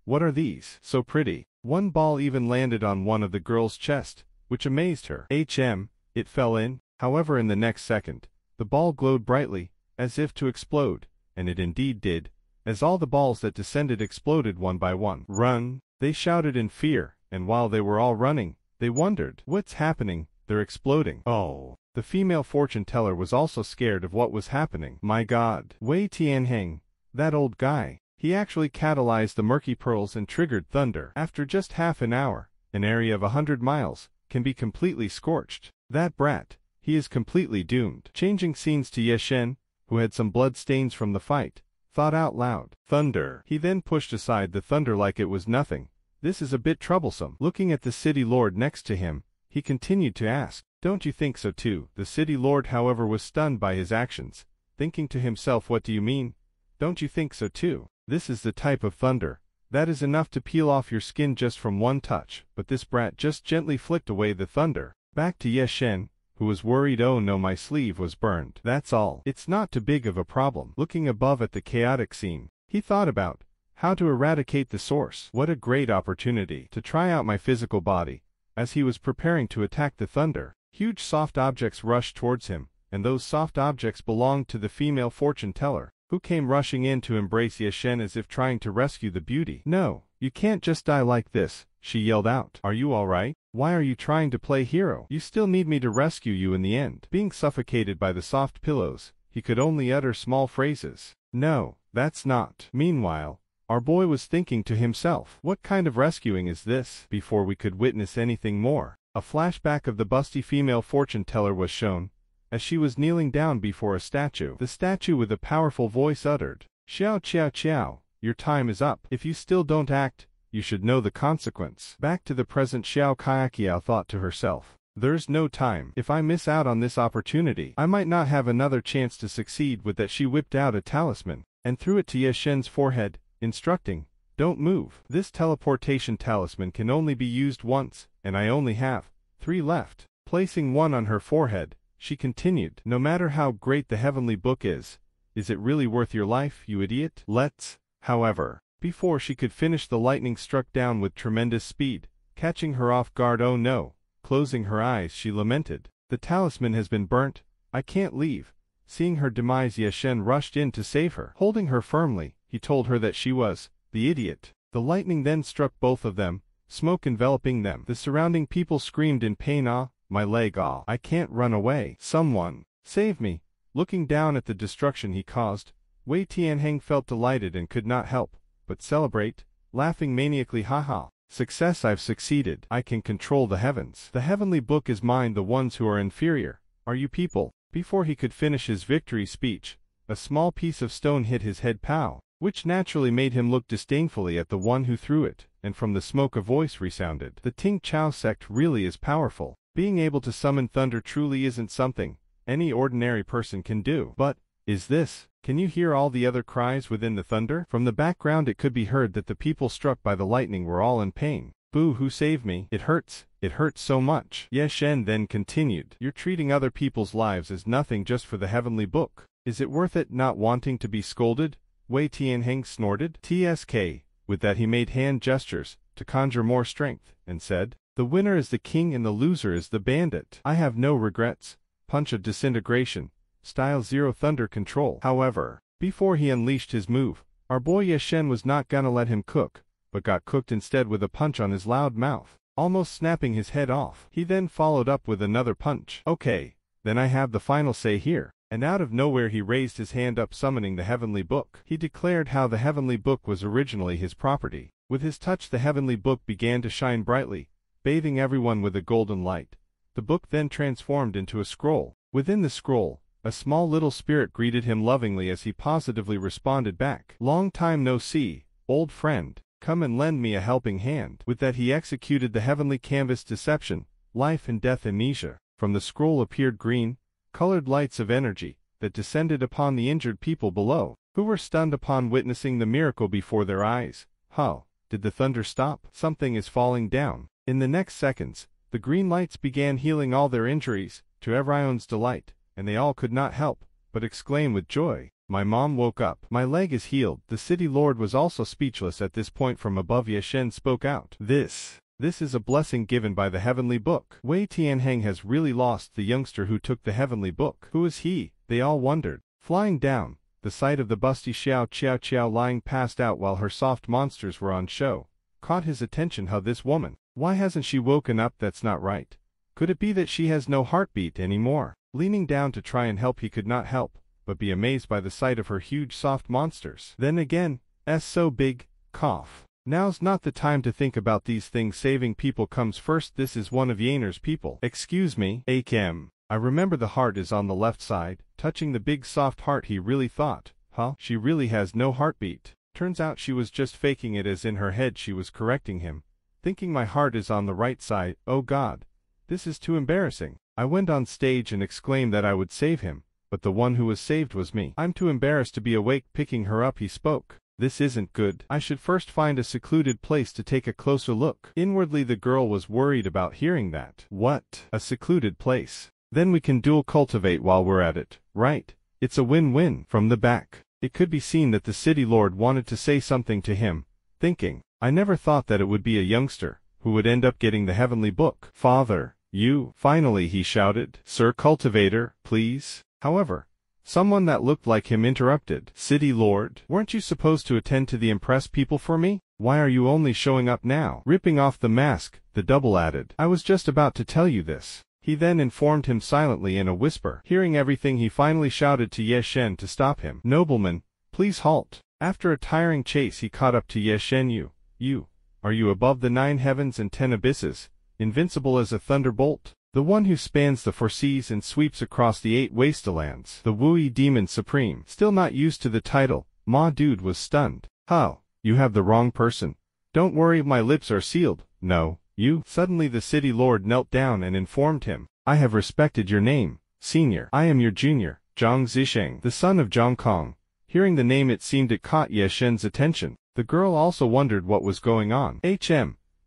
What are these? So pretty. One ball even landed on one of the girl's chest, which amazed her. It fell in. However, in the next second, the ball glowed brightly, as if to explode, and it indeed did, as all the balls that descended exploded one by one. Run! They shouted in fear, and while they were all running, they wondered, what's happening? They're exploding. Oh. The female fortune teller was also scared of what was happening. My God. Wei Tianheng, that old guy. He actually catalyzed the murky pearls and triggered thunder. After just half an hour, an area of 100 miles can be completely scorched. That brat, he is completely doomed. Changing scenes to Ye Shen, who had some blood stains from the fight, thought out loud. Thunder. He then pushed aside the thunder like it was nothing. This is a bit troublesome. Looking at the city lord next to him, he continued to ask, don't you think so too? The city lord, however, was stunned by his actions, thinking to himself, what do you mean? Don't you think so too? This is the type of thunder That is enough to peel off your skin just from one touch, but this brat just gently flicked away the thunder. Back to Ye Shen, who was worried. Oh no, my sleeve was burned. That's all. It's not too big of a problem. Looking above at the chaotic scene, he thought about how to eradicate the source. What a great opportunity to try out my physical body. As he was preparing to attack the thunder, huge soft objects rushed towards him, and those soft objects belonged to the female fortune teller, who came rushing in to embrace Ye Shen as if trying to rescue the beauty. No, you can't just die like this, she yelled out. Are you alright? Why are you trying to play hero? You still need me to rescue you in the end. Being suffocated by the soft pillows, he could only utter small phrases. No, that's not. Meanwhile, our boy was thinking to himself, what kind of rescuing is this? Before we could witness anything more, a flashback of the busty female fortune teller was shown, as she was kneeling down before a statue. The statue with a powerful voice uttered, "Xiao Qiao Qiao, your time is up. If you still don't act, you should know the consequence." Back to the present, Xiao Kaiqiao thought to herself, there's no time. If I miss out on this opportunity, I might not have another chance to succeed. With that, she whipped out a talisman and threw it to Ye Shen's forehead, instructing, don't move. This teleportation talisman can only be used once, and I only have 3 left. Placing one on her forehead, she continued, no matter how great the heavenly book is it really worth your life, you idiot? Let's, however, before she could finish, the lightning struck down with tremendous speed, catching her off guard. Oh no. Closing her eyes, she lamented, the talisman has been burnt, I can't leave. Seeing her demise, Ye Shen rushed in to save her. Holding her firmly, he told her that she was the idiot. The lightning then struck both of them, smoke enveloping them. The surrounding people screamed in pain. Ah, my leg, ah, I can't run away. Someone, save me. Looking down at the destruction he caused, Wei Tianheng felt delighted and could not help but celebrate, laughing maniacally. Haha. Success, I've succeeded. I can control the heavens. The heavenly book is mine. The ones who are inferior are you people. Before he could finish his victory speech, a small piece of stone hit his head. Pow! Which naturally made him look disdainfully at the one who threw it, and from the smoke a voice resounded. The Ting Chao sect really is powerful. Being able to summon thunder truly isn't something any ordinary person can do. But, is this? Can you hear all the other cries within the thunder? From the background it could be heard that the people struck by the lightning were all in pain. Boo hoo, save me. It hurts so much. Ye Shen then continued, you're treating other people's lives as nothing just for the heavenly book. Is it worth it not wanting to be scolded? Wei Tianheng snorted. TSK. With that he made hand gestures to conjure more strength, and said, the winner is the king and the loser is the bandit. I have no regrets. Punch of disintegration. Style 0 thunder control. However, before he unleashed his move, our boy Ye Shen was not gonna let him cook, but got cooked instead with a punch on his loud mouth, almost snapping his head off. He then followed up with another punch. Okay, then I have the final say here. And out of nowhere he raised his hand up, summoning the heavenly book. He declared how the heavenly book was originally his property. With his touch the heavenly book began to shine brightly, bathing everyone with a golden light. The book then transformed into a scroll. Within the scroll, a small little spirit greeted him lovingly as he positively responded back. Long time no see, old friend. Come and lend me a helping hand. With that he executed the heavenly canvas deception, life and death amnesia. From the scroll appeared green, colored lights of energy that descended upon the injured people below, who were stunned upon witnessing the miracle before their eyes. How? Did the thunder stop? Something is falling down. In the next seconds, the green lights began healing all their injuries, to everyone's delight, and they all could not help but exclaim with joy, my mom woke up. My leg is healed. The city lord was also speechless at this point. From above Ye Shen spoke out. This is a blessing given by the heavenly book. Wei Tianheng has really lost the youngster who took the heavenly book. Who is he? They all wondered. Flying down, the sight of the busty Xiao Qiao Qiao lying passed out while her soft monsters were on show caught his attention. How this woman? Why hasn't she woken up? That's not right. Could it be that she has no heartbeat anymore? Leaning down to try and help, he could not help but be amazed by the sight of her huge soft monsters. Then again, so big, cough. Now's not the time to think about these things. Saving people comes first. This is one of Yaner's people. Excuse me, Akem. I remember the heart is on the left side. Touching the big soft heart, he really thought, huh? She really has no heartbeat. Turns out she was just faking it, as in her head she was correcting him, thinking my heart is on the right side. Oh God, this is too embarrassing. I went on stage and exclaimed that I would save him, but the one who was saved was me. I'm too embarrassed to be awake. Picking her up he spoke. This isn't good. I should first find a secluded place to take a closer look. Inwardly the girl was worried about hearing that. What? A secluded place? Then we can dual cultivate while we're at it, right? It's a win-win. From the back, it could be seen that the city lord wanted to say something to him, thinking, I never thought that it would be a youngster who would end up getting the heavenly book. Father, you, finally he shouted. Sir Cultivator, please. However, someone that looked like him interrupted. City lord, weren't you supposed to attend to the Empress people for me? Why are you only showing up now? Ripping off the mask, the double added. I was just about to tell you this. He then informed him silently in a whisper. Hearing everything, he finally shouted to Ye Shen to stop him. Nobleman, please halt. After a tiring chase he caught up to Ye Shen. Are you above the 9 heavens and 10 abysses, invincible as a thunderbolt? The one who spans the 4 seas and sweeps across the 8 wastelands. The Wui Demon Supreme. Still not used to the title, Ma Dude was stunned. How? You have the wrong person. Don't worry, my lips are sealed. No, you. Suddenly the city lord knelt down and informed him. I have respected your name, senior. I am your junior, Zhang Zisheng, the son of Zhang Kong. Hearing the name, it seemed it caught Ye Shen's attention. The girl also wondered what was going on.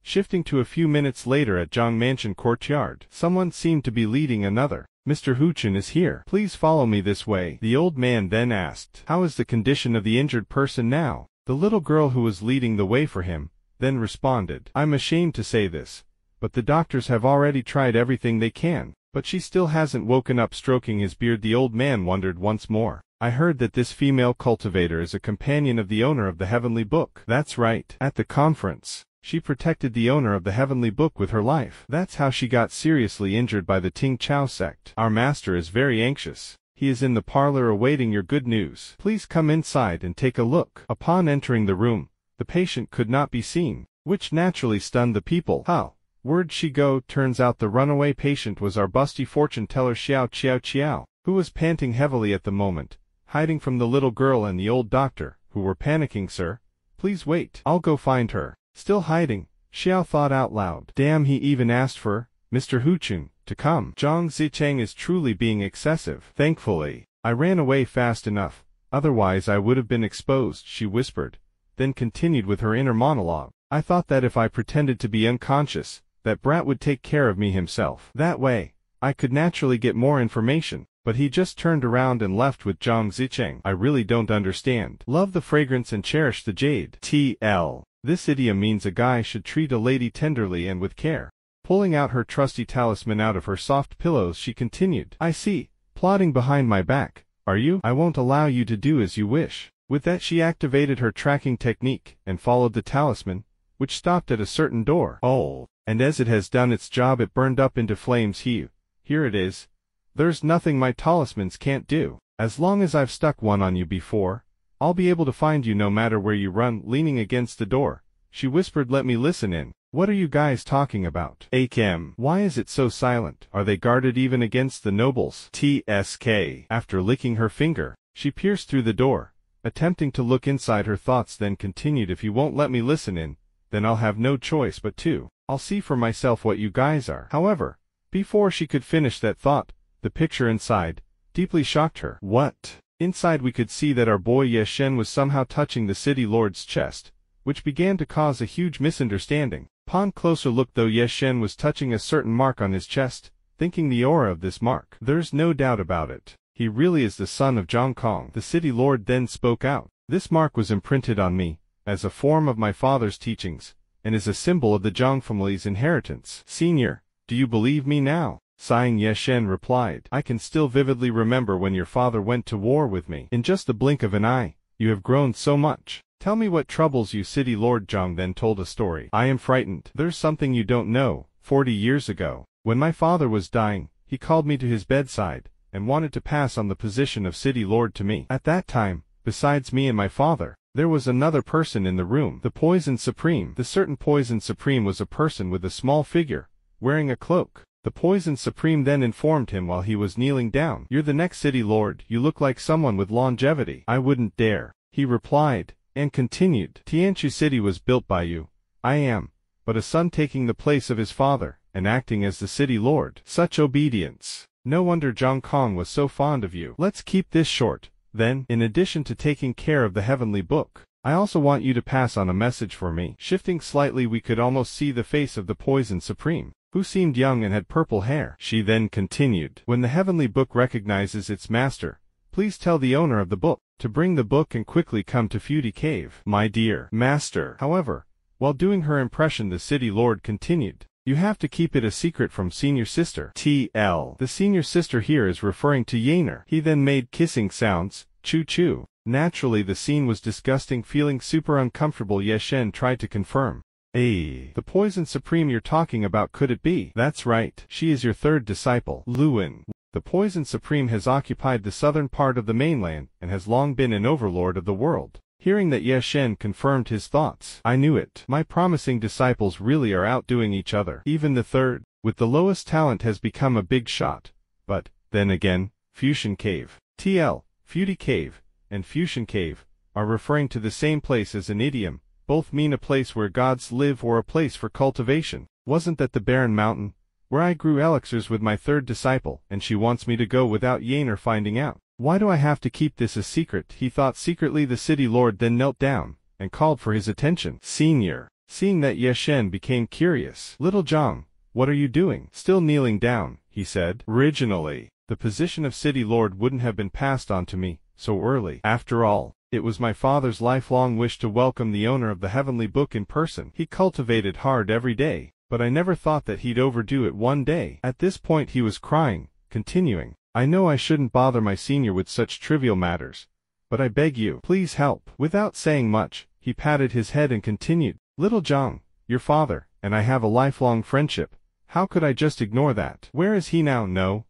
Shifting to a few minutes later at Zhang Mansion courtyard. Someone seemed to be leading another. Mr. Huchun is here. Please follow me this way. The old man then asked, how is the condition of the injured person now? The little girl who was leading the way for him then responded, I'm ashamed to say this, but the doctors have already tried everything they can, but she still hasn't woken up. Stroking his beard, the old man wondered once more. I heard that this female cultivator is a companion of the owner of the heavenly book. That's right. At the conference, she protected the owner of the heavenly book with her life. That's how she got seriously injured by the Ting Chao sect. Our master is very anxious. He is in the parlor awaiting your good news. Please come inside and take a look. Upon entering the room, the patient could not be seen, which naturally stunned the people. How? Where'd she go? Turns out the runaway patient was our busty fortune teller Xiao Chiao, who was panting heavily at the moment, hiding from the little girl and the old doctor, who were panicking. Sir, please wait. I'll go find her. Still hiding, Xiao thought out loud. Damn, he even asked for Mr. Huchun to come. Zhang Zicheng is truly being excessive. Thankfully, I ran away fast enough, otherwise I would have been exposed, she whispered, then continued with her inner monologue. I thought that if I pretended to be unconscious, that brat would take care of me himself. That way, I could naturally get more information. But he just turned around and left with Zhang Zicheng. I really don't understand. Love the fragrance and cherish the jade. TL. This idiom means a guy should treat a lady tenderly and with care. Pulling out her trusty talisman out of her soft pillows, she continued. I see. Plotting behind my back, are you? I won't allow you to do as you wish. With that she activated her tracking technique and followed the talisman, which stopped at a certain door. Oh, and as it has done its job, it burned up into flames. Here it is. There's nothing my talismans can't do. As long as I've stuck one on you before, I'll be able to find you no matter where you run. Leaning against the door, she whispered, let me listen in. What are you guys talking about? Akem. Why is it so silent? Are they guarded even against the nobles? TSK. After licking her finger, she pierced through the door, attempting to look inside her thoughts, then continued, if you won't let me listen in, then I'll have no choice but to. I'll see for myself what you guys are. However, before she could finish that thought, the picture inside deeply shocked her. What? Inside we could see that our boy Ye Shen was somehow touching the city lord's chest, which began to cause a huge misunderstanding. Upon closer look though, Ye Shen was touching a certain mark on his chest, thinking the aura of this mark. There's no doubt about it. He really is the son of Zhang Kong. The city lord then spoke out. This mark was imprinted on me, as a form of my father's teachings, and is a symbol of the Zhang family's inheritance. Senior, do you believe me now? Sighing, Ye Shen replied, I can still vividly remember when your father went to war with me. In just the blink of an eye, you have grown so much. Tell me what troubles you. City Lord Zhang then told a story. I am frightened. There's something you don't know. 40 years ago, when my father was dying, he called me to his bedside, and wanted to pass on the position of City Lord to me. At that time, besides me and my father, there was another person in the room, the Poison Supreme. The certain Poison Supreme was a person with a small figure, wearing a cloak. The Poison Supreme then informed him while he was kneeling down, you're the next City Lord, you look like someone with longevity. I wouldn't dare, he replied, and continued, Tianchu City was built by you. I am but a son taking the place of his father, and acting as the City Lord. Such obedience. No wonder Zhang Kong was so fond of you. Let's keep this short, then. In addition to taking care of the heavenly book, I also want you to pass on a message for me. Shifting slightly, we could almost see the face of the Poison Supreme, who seemed young and had purple hair. She then continued, when the heavenly book recognizes its master, please tell the owner of the book to bring the book and quickly come to Fudy Cave. My dear master. However, while doing her impression, the city lord continued, you have to keep it a secret from senior sister. TL. The senior sister here is referring to Yaner. He then made kissing sounds, choo-choo. Naturally the scene was disgusting. Feeling super uncomfortable, Yeshen tried to confirm. The Poison Supreme you're talking about, could it be? That's right. She is your third disciple, Luin. The Poison Supreme has occupied the southern part of the mainland and has long been an overlord of the world. Hearing that, Yeshen confirmed his thoughts. I knew it. My promising disciples really are outdoing each other. Even the third, with the lowest talent, has become a big shot. But, then again, Fusion Cave, TL, Fudy Cave, and Fusion Cave are referring to the same place as an idiom. Both mean a place where gods live or a place for cultivation. Wasn't that the barren mountain, where I grew elixirs with my third disciple, and she wants me to go without Yaner finding out? Why do I have to keep this a secret? He thought secretly. The city lord then knelt down and called for his attention. Senior. Seeing that, Yeshen became curious. Little Zhang, what are you doing? Still kneeling down, he said. Originally, the position of city lord wouldn't have been passed on to me so early. After all, it was my father's lifelong wish to welcome the owner of the heavenly book in person. He cultivated hard every day, but I never thought that he'd overdo it one day. At this point he was crying, continuing, I know I shouldn't bother my senior with such trivial matters, but I beg you, please help. Without saying much, he patted his head and continued, Little Zhang, your father and I have a lifelong friendship. How could I just ignore that? Where is he now? No.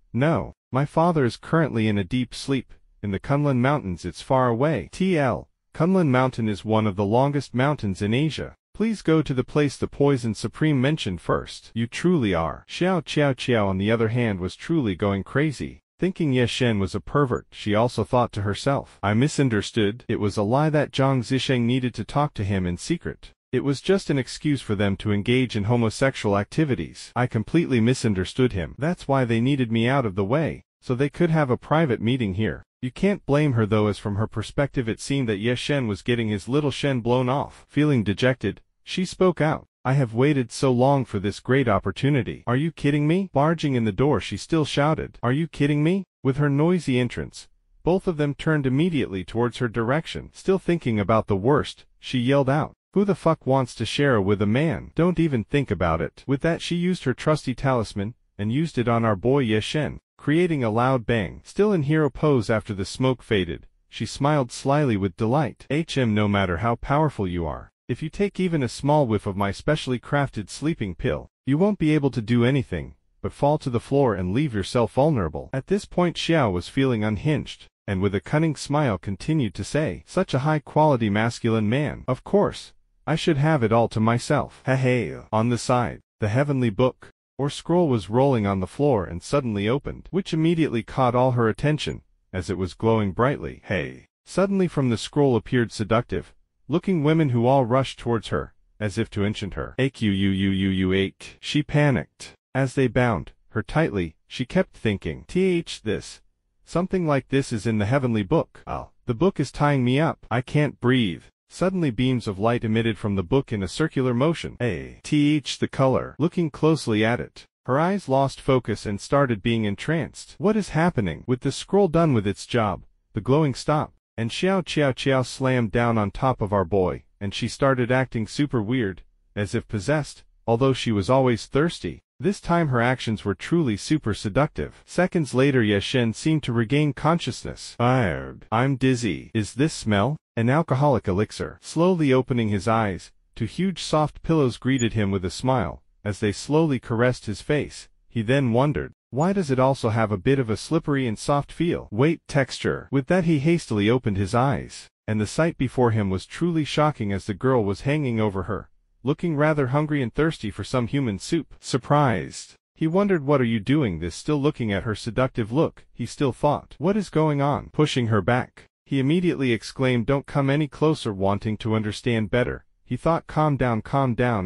My father is currently in a deep sleep, in the Kunlun Mountains. It's far away. TL. Kunlun Mountain is one of the longest mountains in Asia. Please go to the place the Poison Supreme mentioned first. You truly are. Xiao Qiao, on the other hand, was truly going crazy. Thinking Yeshen was a pervert, she also thought to herself, I misunderstood. It was a lie that Zhang Zisheng needed to talk to him in secret. It was just an excuse for them to engage in homosexual activities. I completely misunderstood him. That's why they needed me out of the way, so they could have a private meeting here. You can't blame her though, as from her perspective it seemed that Yeshen was getting his little Shen blown off. Feeling dejected, she spoke out. I have waited so long for this great opportunity. Are you kidding me? Barging in the door, she still shouted. Are you kidding me? With her noisy entrance, both of them turned immediately towards her direction. Still thinking about the worst, she yelled out, who the fuck wants to share with a man? Don't even think about it. With that she used her trusty talisman, and used it on our boy Yeshen, creating a loud bang. Still in hero pose after the smoke faded, she smiled slyly with delight. No matter how powerful you are, if you take even a small whiff of my specially crafted sleeping pill, you won't be able to do anything but fall to the floor and leave yourself vulnerable. At this point Xiao was feeling unhinged, and with a cunning smile continued to say, such a high-quality masculine man. Of course, I should have it all to myself. Hey. On the side, the heavenly book, or scroll, was rolling on the floor and suddenly opened, which immediately caught all her attention, as it was glowing brightly. Hey. Suddenly from the scroll appeared seductive looking women who all rushed towards her, as if to enchant her. Ake. She panicked. As they bound her tightly, she kept thinking, this. Something like this is in the heavenly book. The book is tying me up. I can't breathe. Suddenly beams of light emitted from the book in a circular motion. The color. Looking closely at it, her eyes lost focus and started being entranced. What is happening? With the scroll done with its job, the glowing stopped, and Xiao slammed down on top of our boy, and she started acting super weird, as if possessed, although she was always thirsty. This time her actions were truly super seductive. Seconds later Yeshen seemed to regain consciousness. I'm dizzy. Is this smell? An alcoholic elixir. Slowly opening his eyes, two huge soft pillows greeted him with a smile, as they slowly caressed his face. He then wondered, why does it also have a bit of a slippery and soft feel? Texture. With that he hastily opened his eyes, and the sight before him was truly shocking, as the girl was hanging over her, looking rather hungry and thirsty for some human soup. Surprised, he wondered, what are you doing this? Still looking at her seductive look, he still thought, what is going on? Pushing her back, he immediately exclaimed, don't come any closer. Wanting to understand better, he thought, calm down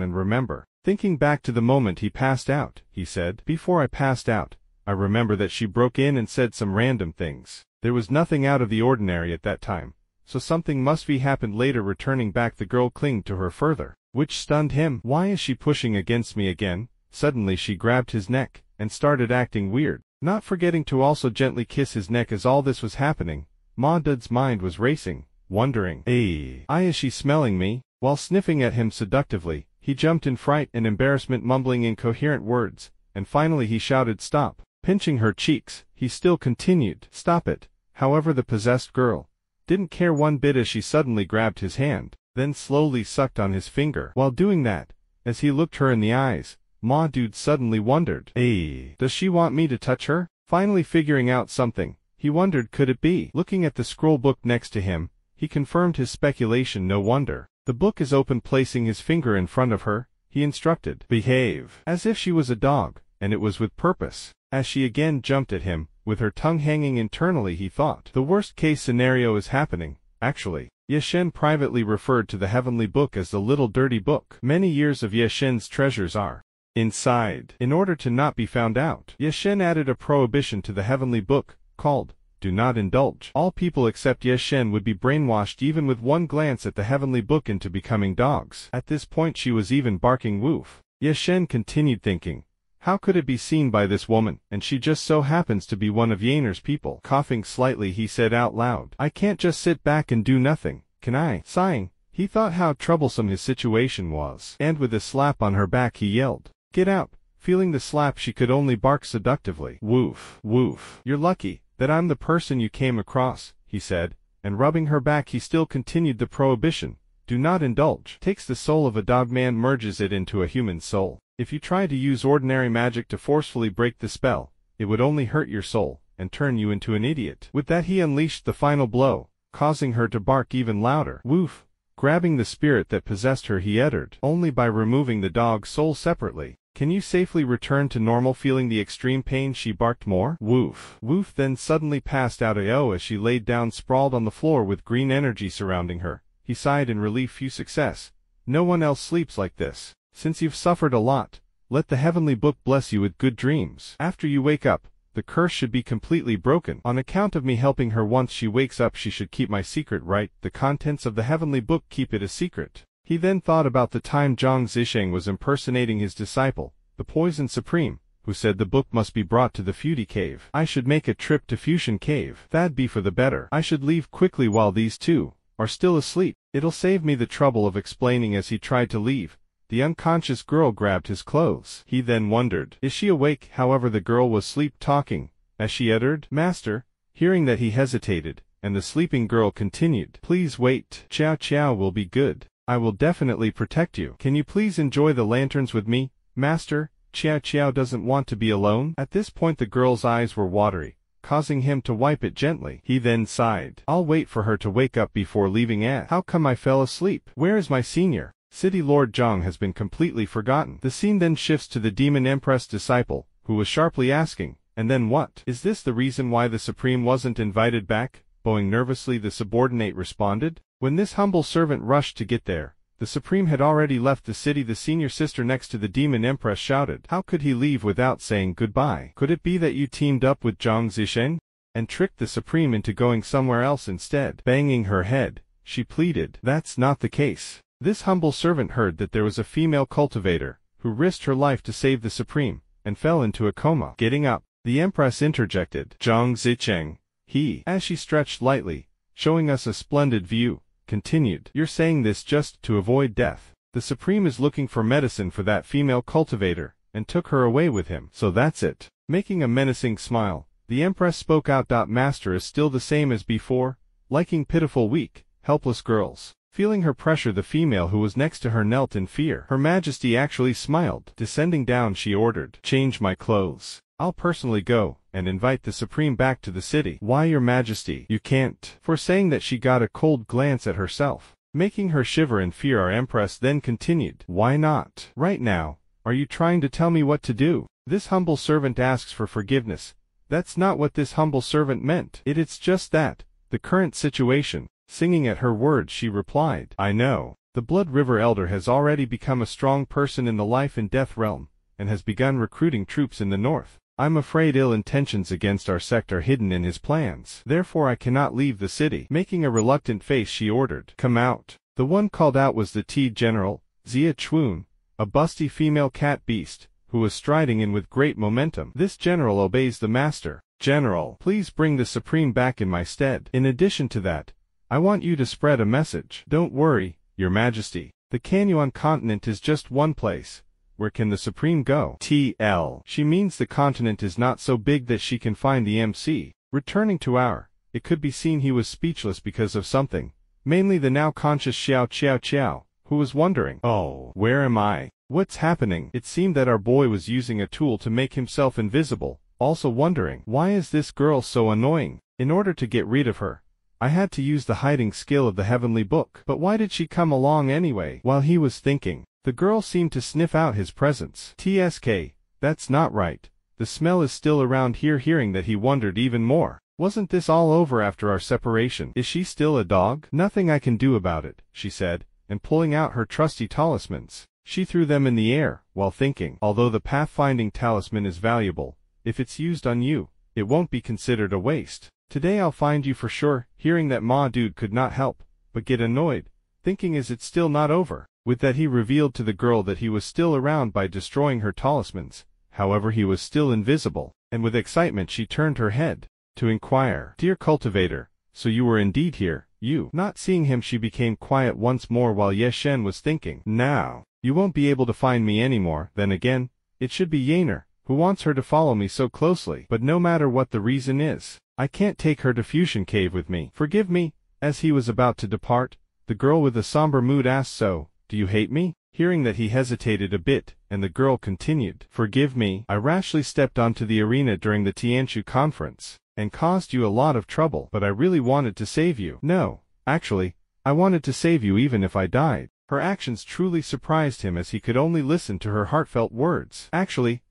and remember. Thinking back to the moment he passed out, he said, before I passed out, I remember that she broke in and said some random things. There was nothing out of the ordinary at that time, so something must be happened later. Returning back, the girl clinged to her further, which stunned him. Why is she pushing against me again? Suddenly she grabbed his neck and started acting weird, not forgetting to also gently kiss his neck. As all this was happening, Ma Dud's mind was racing, wondering, is she smelling me? While sniffing at him seductively, he jumped in fright and embarrassment, mumbling incoherent words, and finally he shouted, "Stop!" Pinching her cheeks, he still continued, "Stop it." However, the possessed girl didn't care one bit as she suddenly grabbed his hand, then slowly sucked on his finger. While doing that, as he looked her in the eyes, Ma Dude suddenly wondered, does she want me to touch her? Finally figuring out something, he wondered, could it be? Looking at the scroll book next to him, he confirmed his speculation. No wonder. The book is open. Placing his finger in front of her, he instructed, "Behave," as if she was a dog, and it was with purpose. As she again jumped at him, with her tongue hanging internally, he thought, the worst case scenario is happening. Actually, Ye Shen privately referred to the heavenly book as the little dirty book. Many years of Ye Shen's treasures are inside. In order to not be found out, Ye Shen added a prohibition to the heavenly book, called, "Do not indulge." All people except Ye Shen would be brainwashed even with one glance at the heavenly book into becoming dogs. At this point she was even barking woof. Ye Shen continued thinking, how could it be seen by this woman, and she just so happens to be one of Yaner's people? Coughing slightly, he said out loud, "I can't just sit back and do nothing, can I?" Sighing, he thought how troublesome his situation was, and with a slap on her back he yelled, "Get out!" Feeling the slap, she could only bark seductively. "Woof, woof. You're lucky that I'm the person you came across," he said, and rubbing her back he still continued, the prohibition, "Do not indulge, takes the soul of a dog man, merges it into a human soul. If you try to use ordinary magic to forcefully break the spell, it would only hurt your soul and turn you into an idiot." With that he unleashed the final blow, causing her to bark even louder. Woof. Grabbing the spirit that possessed her, he uttered, "Only by removing the dog's soul separately can you safely return to normal." Feeling the extreme pain, she barked more. Woof. Woof then suddenly passed out as she laid down sprawled on the floor with green energy surrounding her. He sighed in relief. "Few success. No one else sleeps like this. Since you've suffered a lot, let the heavenly book bless you with good dreams. After you wake up, the curse should be completely broken. On account of me helping her, once she wakes up she should keep my secret, right? The contents of the heavenly book, keep it a secret." He then thought about the time Zhang Zisheng was impersonating his disciple, the Poison Supreme, who said the book must be brought to the Futy Cave. "I should make a trip to Fusion Cave. That'd be for the better. I should leave quickly while these two are still asleep. It'll save me the trouble of explaining." As he tried to leave, the unconscious girl grabbed his clothes. He then wondered, is she awake? However, the girl was sleep-talking, as she uttered, "Master." Hearing that, he hesitated, and the sleeping girl continued, "Please wait. Chow Chow will be good. I will definitely protect you. Can you please enjoy the lanterns with me, Master? Chow Chow doesn't want to be alone." At this point the girl's eyes were watery, causing him to wipe it gently. He then sighed, "I'll wait for her to wake up before leaving. How come I fell asleep? Where is my senior City Lord Zhang? Has been completely forgotten." The scene then shifts to the demon Empress disciple, who was sharply asking, "And then what? Is this the reason why the Supreme wasn't invited back?" Bowing nervously, the subordinate responded. When this humble servant rushed to get there, the Supreme had already left the city. The senior sister next to the demon Empress shouted, "How could he leave without saying goodbye? Could it be that you teamed up with Zhang Zisheng and tricked the Supreme into going somewhere else instead?" Banging her head, she pleaded, "That's not the case." This humble servant heard that there was a female cultivator who risked her life to save the Supreme and fell into a coma. Getting up, the Empress interjected, "Zhang Zicheng, he," as she stretched lightly, showing us a splendid view, continued, "You're saying this just to avoid death? The Supreme is looking for medicine for that female cultivator and took her away with him. So that's it." Making a menacing smile, the Empress spoke out, "Master is still the same as before, liking pitiful, weak, helpless girls." Feeling her pressure, the female who was next to her knelt in fear. Her Majesty actually smiled. Descending down, she ordered, "Change my clothes. I'll personally go and invite the Supreme back to the city." "Why, Your Majesty, you can't." For saying that, she got a cold glance at herself, making her shiver in fear. Our Empress then continued, "Why not? Right now, are you trying to tell me what to do? This humble servant asks for forgiveness. That's not what this humble servant meant. It's just that, the current situation." Singing at her words, she replied, "I know. The Blood River Elder has already become a strong person in the life and death realm, and has begun recruiting troops in the north. I'm afraid ill intentions against our sect are hidden in his plans. Therefore I cannot leave the city. Making a reluctant face, she ordered, "Come out." The one called out was the Tea General, Zia Chun, a busty female cat beast, who was striding in with great momentum. This general obeys the master. General, please bring the Supreme back in my stead. In addition to that, I want you to spread a message. Don't worry, Your Majesty. The Kanyuan continent is just one place. Where can the Supreme go? TL. She means the continent is not so big that she can find the MC. Returning to our, it could be seen he was speechless because of something, mainly the now conscious Xiao, who was wondering, oh, where am I? What's happening? It seemed that our boy was using a tool to make himself invisible, also wondering, why is this girl so annoying? In order to get rid of her, I had to use the hiding skill of the heavenly book. But why did she come along anyway? While he was thinking, the girl seemed to sniff out his presence. TSK, that's not right. The smell is still around here. Hearing that, he wondered even more. Wasn't this all over after our separation? Is she still a dog? Nothing I can do about it, she said, and pulling out her trusty talismans, she threw them in the air, while thinking, although the pathfinding talisman is valuable, if it's used on you, it won't be considered a waste. Today I'll find you for sure. Hearing that, Ma Dude could not help but get annoyed, thinking, is it still not over? With that, he revealed to the girl that he was still around by destroying her talismans. However, he was still invisible, and with excitement she turned her head to inquire, "Dear cultivator, so you were indeed here, you." Not seeing him, she became quiet once more, while Ye Shen was thinking, now, you won't be able to find me anymore. Then again, it should be Yaner, who wants her to follow me so closely. But no matter what the reason is, I can't take her to Fusion Cave with me. Forgive me. As he was about to depart, the girl with a somber mood asked, so, do you hate me? Hearing that, he hesitated a bit, and the girl continued, forgive me, I rashly stepped onto the arena during the Tianshu conference, and caused you a lot of trouble, but I really wanted to save you. No, actually, I wanted to save you even if I died. Her actions truly surprised him, as he could only listen to her heartfelt words. Actually,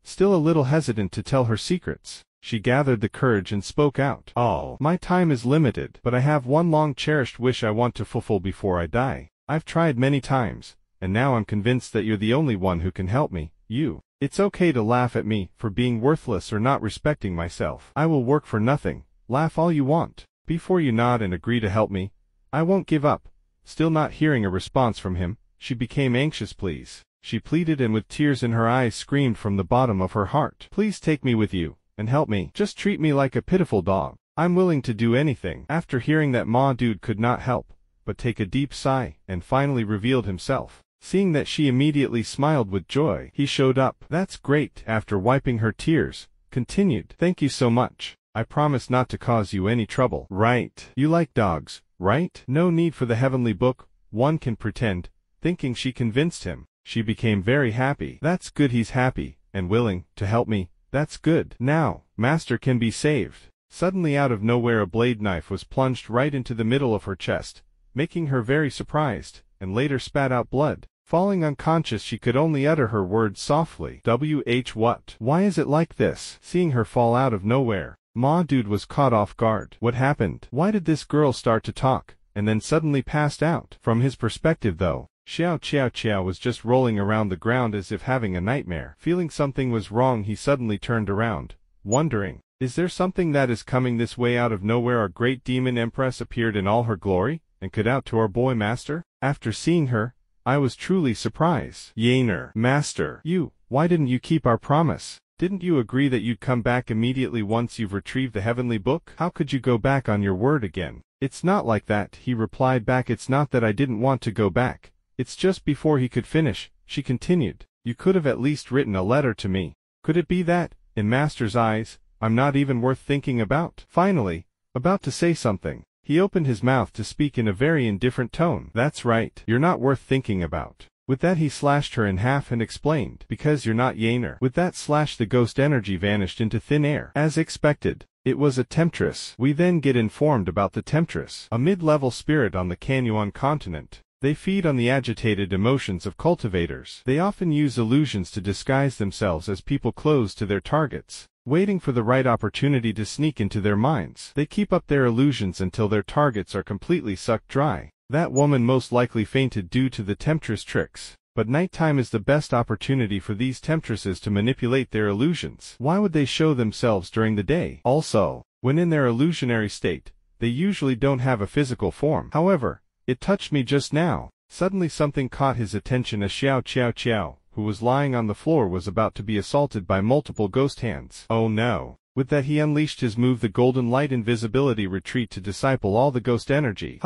still a little hesitant to tell her secrets, she gathered the courage and spoke out. Oh, my time is limited, but I have one long-cherished wish I want to fulfill before I die. I've tried many times, and now I'm convinced that you're the only one who can help me, you. It's okay to laugh at me for being worthless or not respecting myself. I will work for nothing. Laugh all you want. Before you nod and agree to help me, I won't give up. Still not hearing a response from him, she became anxious. Please, she pleaded, and with tears in her eyes screamed from the bottom of her heart, please take me with you, and help me. Just treat me like a pitiful dog. I'm willing to do anything. After hearing that, Ma Dude could not help but take a deep sigh, and finally revealed himself. Seeing that, she immediately smiled with joy. He showed up. That's great. After wiping her tears, continued, thank you so much. I promise not to cause you any trouble. Right. You like dogs, right? No need for the heavenly book, one can pretend. Thinking she convinced him, she became very happy. That's good, he's happy, and willing to help me. That's good. Now, Master can be saved. Suddenly, out of nowhere, a blade knife was plunged right into the middle of her chest, making her very surprised, and later spat out blood. Falling unconscious, she could only utter her words softly. What? Why is it like this? Seeing her fall out of nowhere, Ma Dude was caught off guard. What happened? Why did this girl start to talk, and then suddenly passed out? From his perspective though, Xiao was just rolling around the ground as if having a nightmare. Feeling something was wrong, he suddenly turned around, wondering, is there something that is coming this way? Out of nowhere, our great demon Empress appeared in all her glory, and called out to our boy Master. After seeing her, I was truly surprised. Yaner, Master, why didn't you keep our promise? Didn't you agree that you'd come back immediately once you've retrieved the heavenly book? How could you go back on your word again? It's not like that, he replied back. It's not that I didn't want to go back. It's just before he could finish, she continued, you could have at least written a letter to me. Could it be that, in Master's eyes, I'm not even worth thinking about? Finally, about to say something, he opened his mouth to speak in a very indifferent tone. That's right, you're not worth thinking about. With that, he slashed her in half and explained, because you're not Yaner. With that slash, the ghost energy vanished into thin air. As expected, it was a temptress. We then get informed about the temptress, a mid-level spirit on the Kanyuan continent. They feed on the agitated emotions of cultivators. They often use illusions to disguise themselves as people close to their targets, waiting for the right opportunity to sneak into their minds. They keep up their illusions until their targets are completely sucked dry. That woman most likely fainted due to the temptress tricks. but nighttime is the best opportunity for these temptresses to manipulate their illusions. Why would they show themselves during the day? Also, when in their illusionary state, they usually don't have a physical form. However, it touched me just now. Suddenly something caught his attention. A Xiao Qiao Qiao, who was lying on the floor, was about to be assaulted by multiple ghost hands. Oh no. With that he unleashed his move, the golden light invisibility retreat, to disciple all the ghost energy.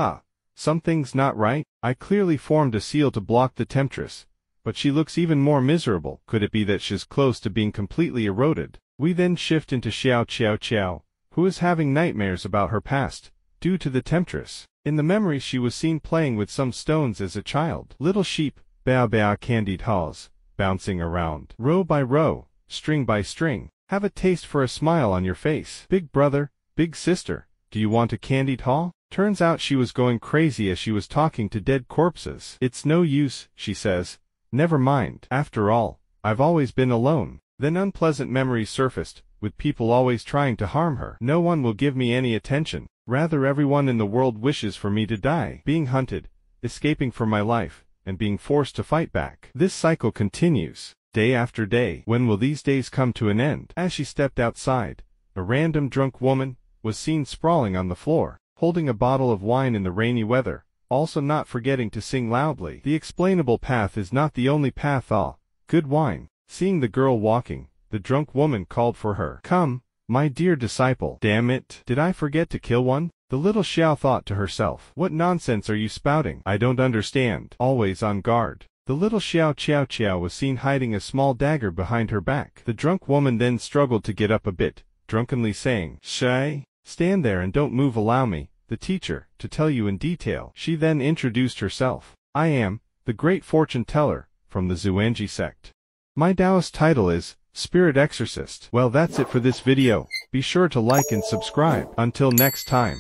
Something's not right. I clearly formed a seal to block the temptress, but she looks even more miserable. Could it be that she's close to being completely eroded? We then shift into Xiao Qiao Qiao, who is having nightmares about her past, due to the temptress. In the memory she was seen playing with some stones as a child. Little sheep, bao bao candied halls, bouncing around, row by row, string by string. Have a taste for a smile on your face. Big brother, big sister, do you want a candied haul? Turns out she was going crazy as she was talking to dead corpses. It's no use, she says. Never mind. After all, I've always been alone. Then unpleasant memories surfaced, with people always trying to harm her. No one will give me any attention. Rather, everyone in the world wishes for me to die. Being hunted, escaping for my life, and being forced to fight back. This cycle continues, day after day. When will these days come to an end? As she stepped outside, a random drunk woman was seen sprawling on the floor, holding a bottle of wine in the rainy weather, also not forgetting to sing loudly. The explainable path is not the only path. Good wine. Seeing the girl walking, the drunk woman called for her. Come, my dear disciple. Damn it, did I forget to kill one? The little Xiao thought to herself. What nonsense are you spouting? I don't understand. Always on guard. The little Xiao Qiao Qiao was seen hiding a small dagger behind her back. The drunk woman then struggled to get up a bit, drunkenly saying, Shy, stand there and don't move. Allow me, the teacher, to tell you in detail. She then introduced herself. I am the great fortune teller from the Xuanji sect. My Taoist title is Spirit Exorcist. Well, that's it for this video. Be sure to like and subscribe. Until next time.